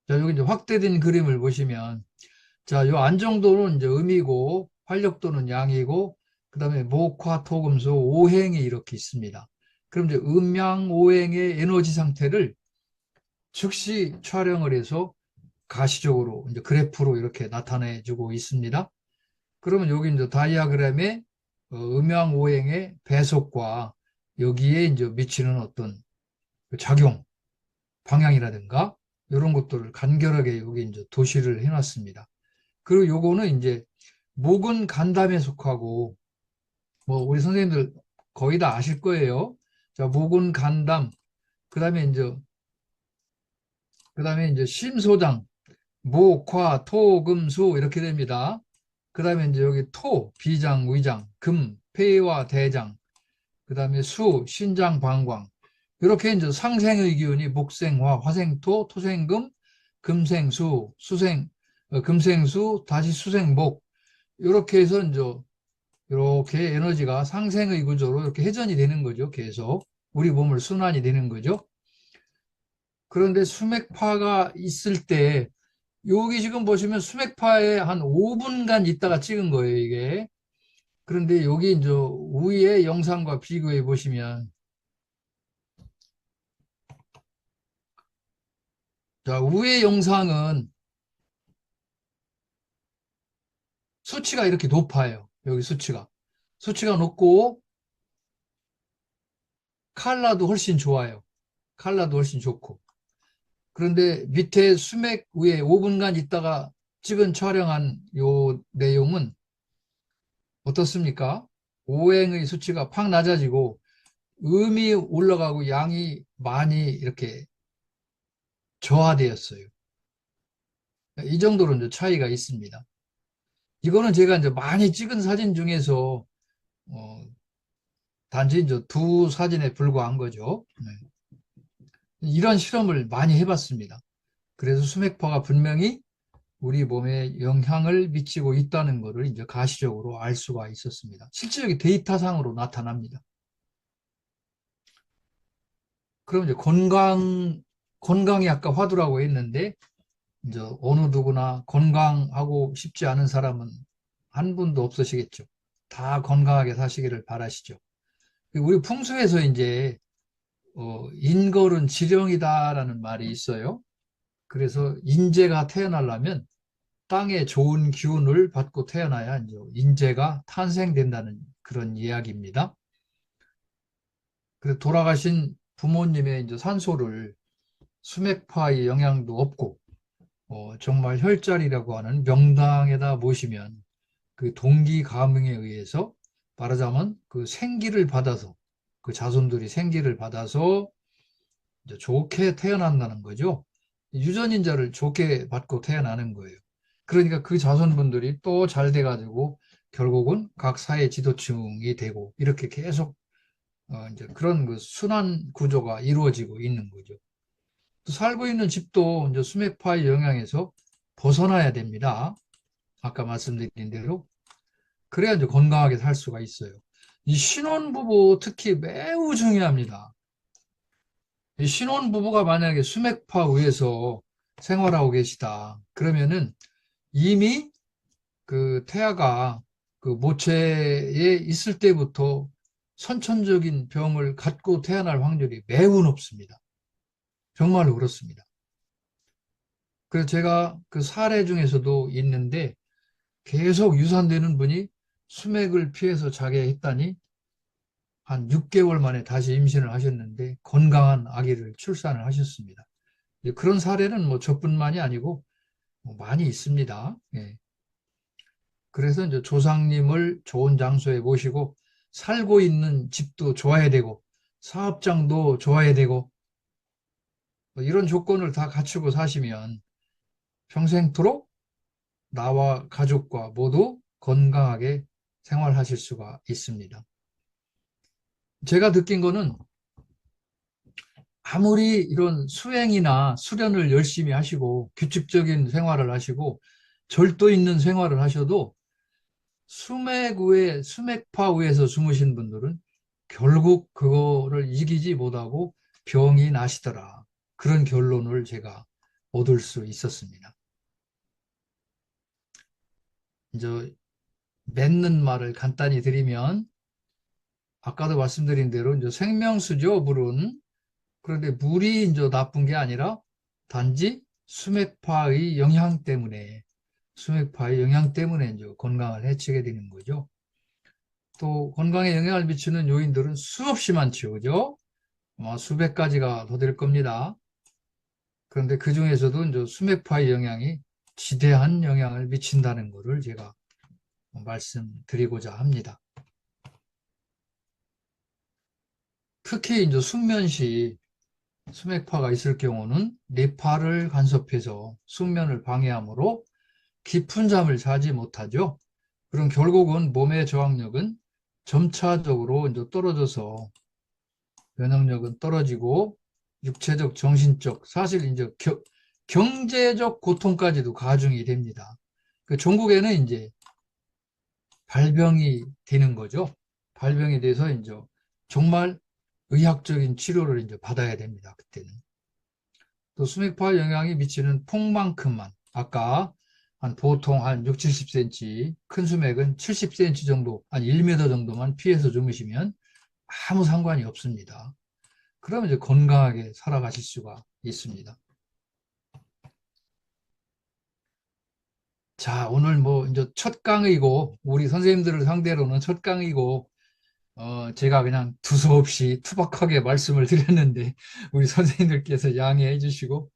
자, 여기 이제 확대된 그림을 보시면, 자, 요 안정도는 이제 음이고, 활력도는 양이고, 그 다음에 목화, 토, 금수, 오행이 이렇게 있습니다. 그럼 이제 음양 오행의 에너지 상태를 즉시 촬영을 해서 가시적으로 이제 그래프로 이렇게 나타내 주고 있습니다. 그러면 여기 이제 다이아그램에 음양오행의 배속과 여기에 이제 미치는 어떤 그 작용, 방향이라든가 이런 것들을 간결하게 여기 이제 도시를 해놨습니다. 그리고 요거는 이제 목은 간담에 속하고 뭐 우리 선생님들 거의 다 아실 거예요. 자, 목은 간담, 그다음에 이제 심소장, 목, 화, 토, 금, 수 이렇게 됩니다. 그 다음에 이제 여기 토, 비장, 위장, 금, 폐와 대장, 그 다음에 수, 신장, 방광. 이렇게 이제 상생의 기운이 목생화, 화생토, 토생금, 금생수, 금생수, 다시 수생목. 이렇게 해서 이제 이렇게 에너지가 상생의 구조로 이렇게 회전이 되는 거죠. 계속 우리 몸을 순환이 되는 거죠. 그런데 수맥파가 있을 때 여기 지금 보시면 수맥파에 한 5분간 있다가 찍은 거예요, 이게. 그런데 여기 이제 위에 영상과 비교해 보시면, 자, 위에 영상은 수치가 이렇게 높아요. 여기 수치가. 수치가 높고, 칼라도 훨씬 좋아요. 칼라도 훨씬 좋고. 그런데 밑에 수맥 위에 5분간 있다가 찍은 촬영한 요 내용은 어떻습니까? 오행의 수치가 팍 낮아지고 음이 올라가고 양이 많이 이렇게 저하되었어요. 이 정도로 이제 차이가 있습니다. 이거는 제가 이제 많이 찍은 사진 중에서 어, 단지 이제 두 사진에 불과한 거죠. 네. 이런 실험을 많이 해봤습니다. 그래서 수맥파가 분명히 우리 몸에 영향을 미치고 있다는 것을 이제 가시적으로 알 수가 있었습니다. 실질적인 데이터상으로 나타납니다. 그럼 이제 건강이 아까 화두라고 했는데, 이제 어느 누구나 건강하고 싶지 않은 사람은 한 분도 없으시겠죠. 다 건강하게 사시기를 바라시죠. 우리 풍수에서 이제 인걸은 지령이다라는 말이 있어요. 그래서 인재가 태어나려면 땅에 좋은 기운을 받고 태어나야 이제 인재가 탄생된다는 그런 이야기입니다. 그래서 돌아가신 부모님의 이제 산소를 수맥파의 영향도 없고 정말 혈자리라고 하는 명당에다 모시면 그 동기 가뭉에 의해서 말하자면 그 생기를 받아서 그 자손들이 생기를 받아서 이제 좋게 태어난다는 거죠. 유전인자를 좋게 받고 태어나는 거예요. 그러니까 그 자손분들이 또 잘 돼가지고 결국은 각 사회 지도층이 되고 이렇게 계속 이제 그런 그 순환 구조가 이루어지고 있는 거죠. 또 살고 있는 집도 이제 수맥파의 영향에서 벗어나야 됩니다. 아까 말씀드린 대로. 그래야 이제 건강하게 살 수가 있어요. 이 신혼부부 특히 매우 중요합니다. 이 신혼부부가 만약에 수맥파 위에서 생활하고 계시다. 그러면은 이미 그 태아가 그 모체에 있을 때부터 선천적인 병을 갖고 태어날 확률이 매우 높습니다. 정말로 그렇습니다. 그래서 제가 그 사례 중에서도 있는데 계속 유산되는 분이 수맥을 피해서 자게 했다니 한 6개월 만에 다시 임신을 하셨는데 건강한 아기를 출산을 하셨습니다. 그런 사례는 뭐 저뿐만이 아니고 뭐 많이 있습니다. 예. 그래서 이제 조상님을 좋은 장소에 모시고 살고 있는 집도 좋아야 되고 사업장도 좋아야 되고 뭐 이런 조건을 다 갖추고 사시면 평생토록 나와 가족과 모두 건강하게 생활하실 수가 있습니다. 제가 느낀 거는 아무리 이런 수행이나 수련을 열심히 하시고 규칙적인 생활을 하시고 절도 있는 생활을 하셔도 수맥파 위에서 주무신 분들은 결국 그거를 이기지 못하고 병이 나시더라. 그런 결론을 제가 얻을 수 있었습니다. 이제 맺는 말을 간단히 드리면 아까도 말씀드린 대로 이제 생명수죠, 물은. 그런데 물이 이제 나쁜 게 아니라 단지 수맥파의 영향 때문에 이제 건강을 해치게 되는 거죠. 또 건강에 영향을 미치는 요인들은 수없이 많죠, 그죠? 아마 수백 가지가 더 될 겁니다. 그런데 그 중에서도 이제 수맥파의 영향이 지대한 영향을 미친다는 것을 제가 말씀드리고자 합니다. 특히 이제 숙면 시 수맥파가 있을 경우는 뇌파를 간섭해서 숙면을 방해하므로 깊은 잠을 자지 못하죠. 그럼 결국은 몸의 저항력은 점차적으로 이제 떨어져서 면역력은 떨어지고 육체적, 정신적, 사실 이제 경제적 고통까지도 가중이 됩니다. 그 종국에는 이제 발병이 되는 거죠. 발병이 돼서 이제 정말 의학적인 치료를 이제 받아야 됩니다. 그때는. 또 수맥파 영향이 미치는 폭만큼만 아까 보통 한 6, 70cm, 큰 수맥은 70cm 정도, 한 1m 정도만 피해서 주무시면 아무 상관이 없습니다. 그러면 이제 건강하게 살아가실 수가 있습니다. 자, 오늘 뭐 이제 첫 강의고 우리 선생님들을 상대로는 첫 강의고 제가 그냥 두서없이 투박하게 말씀을 드렸는데 우리 선생님들께서 양해해 주시고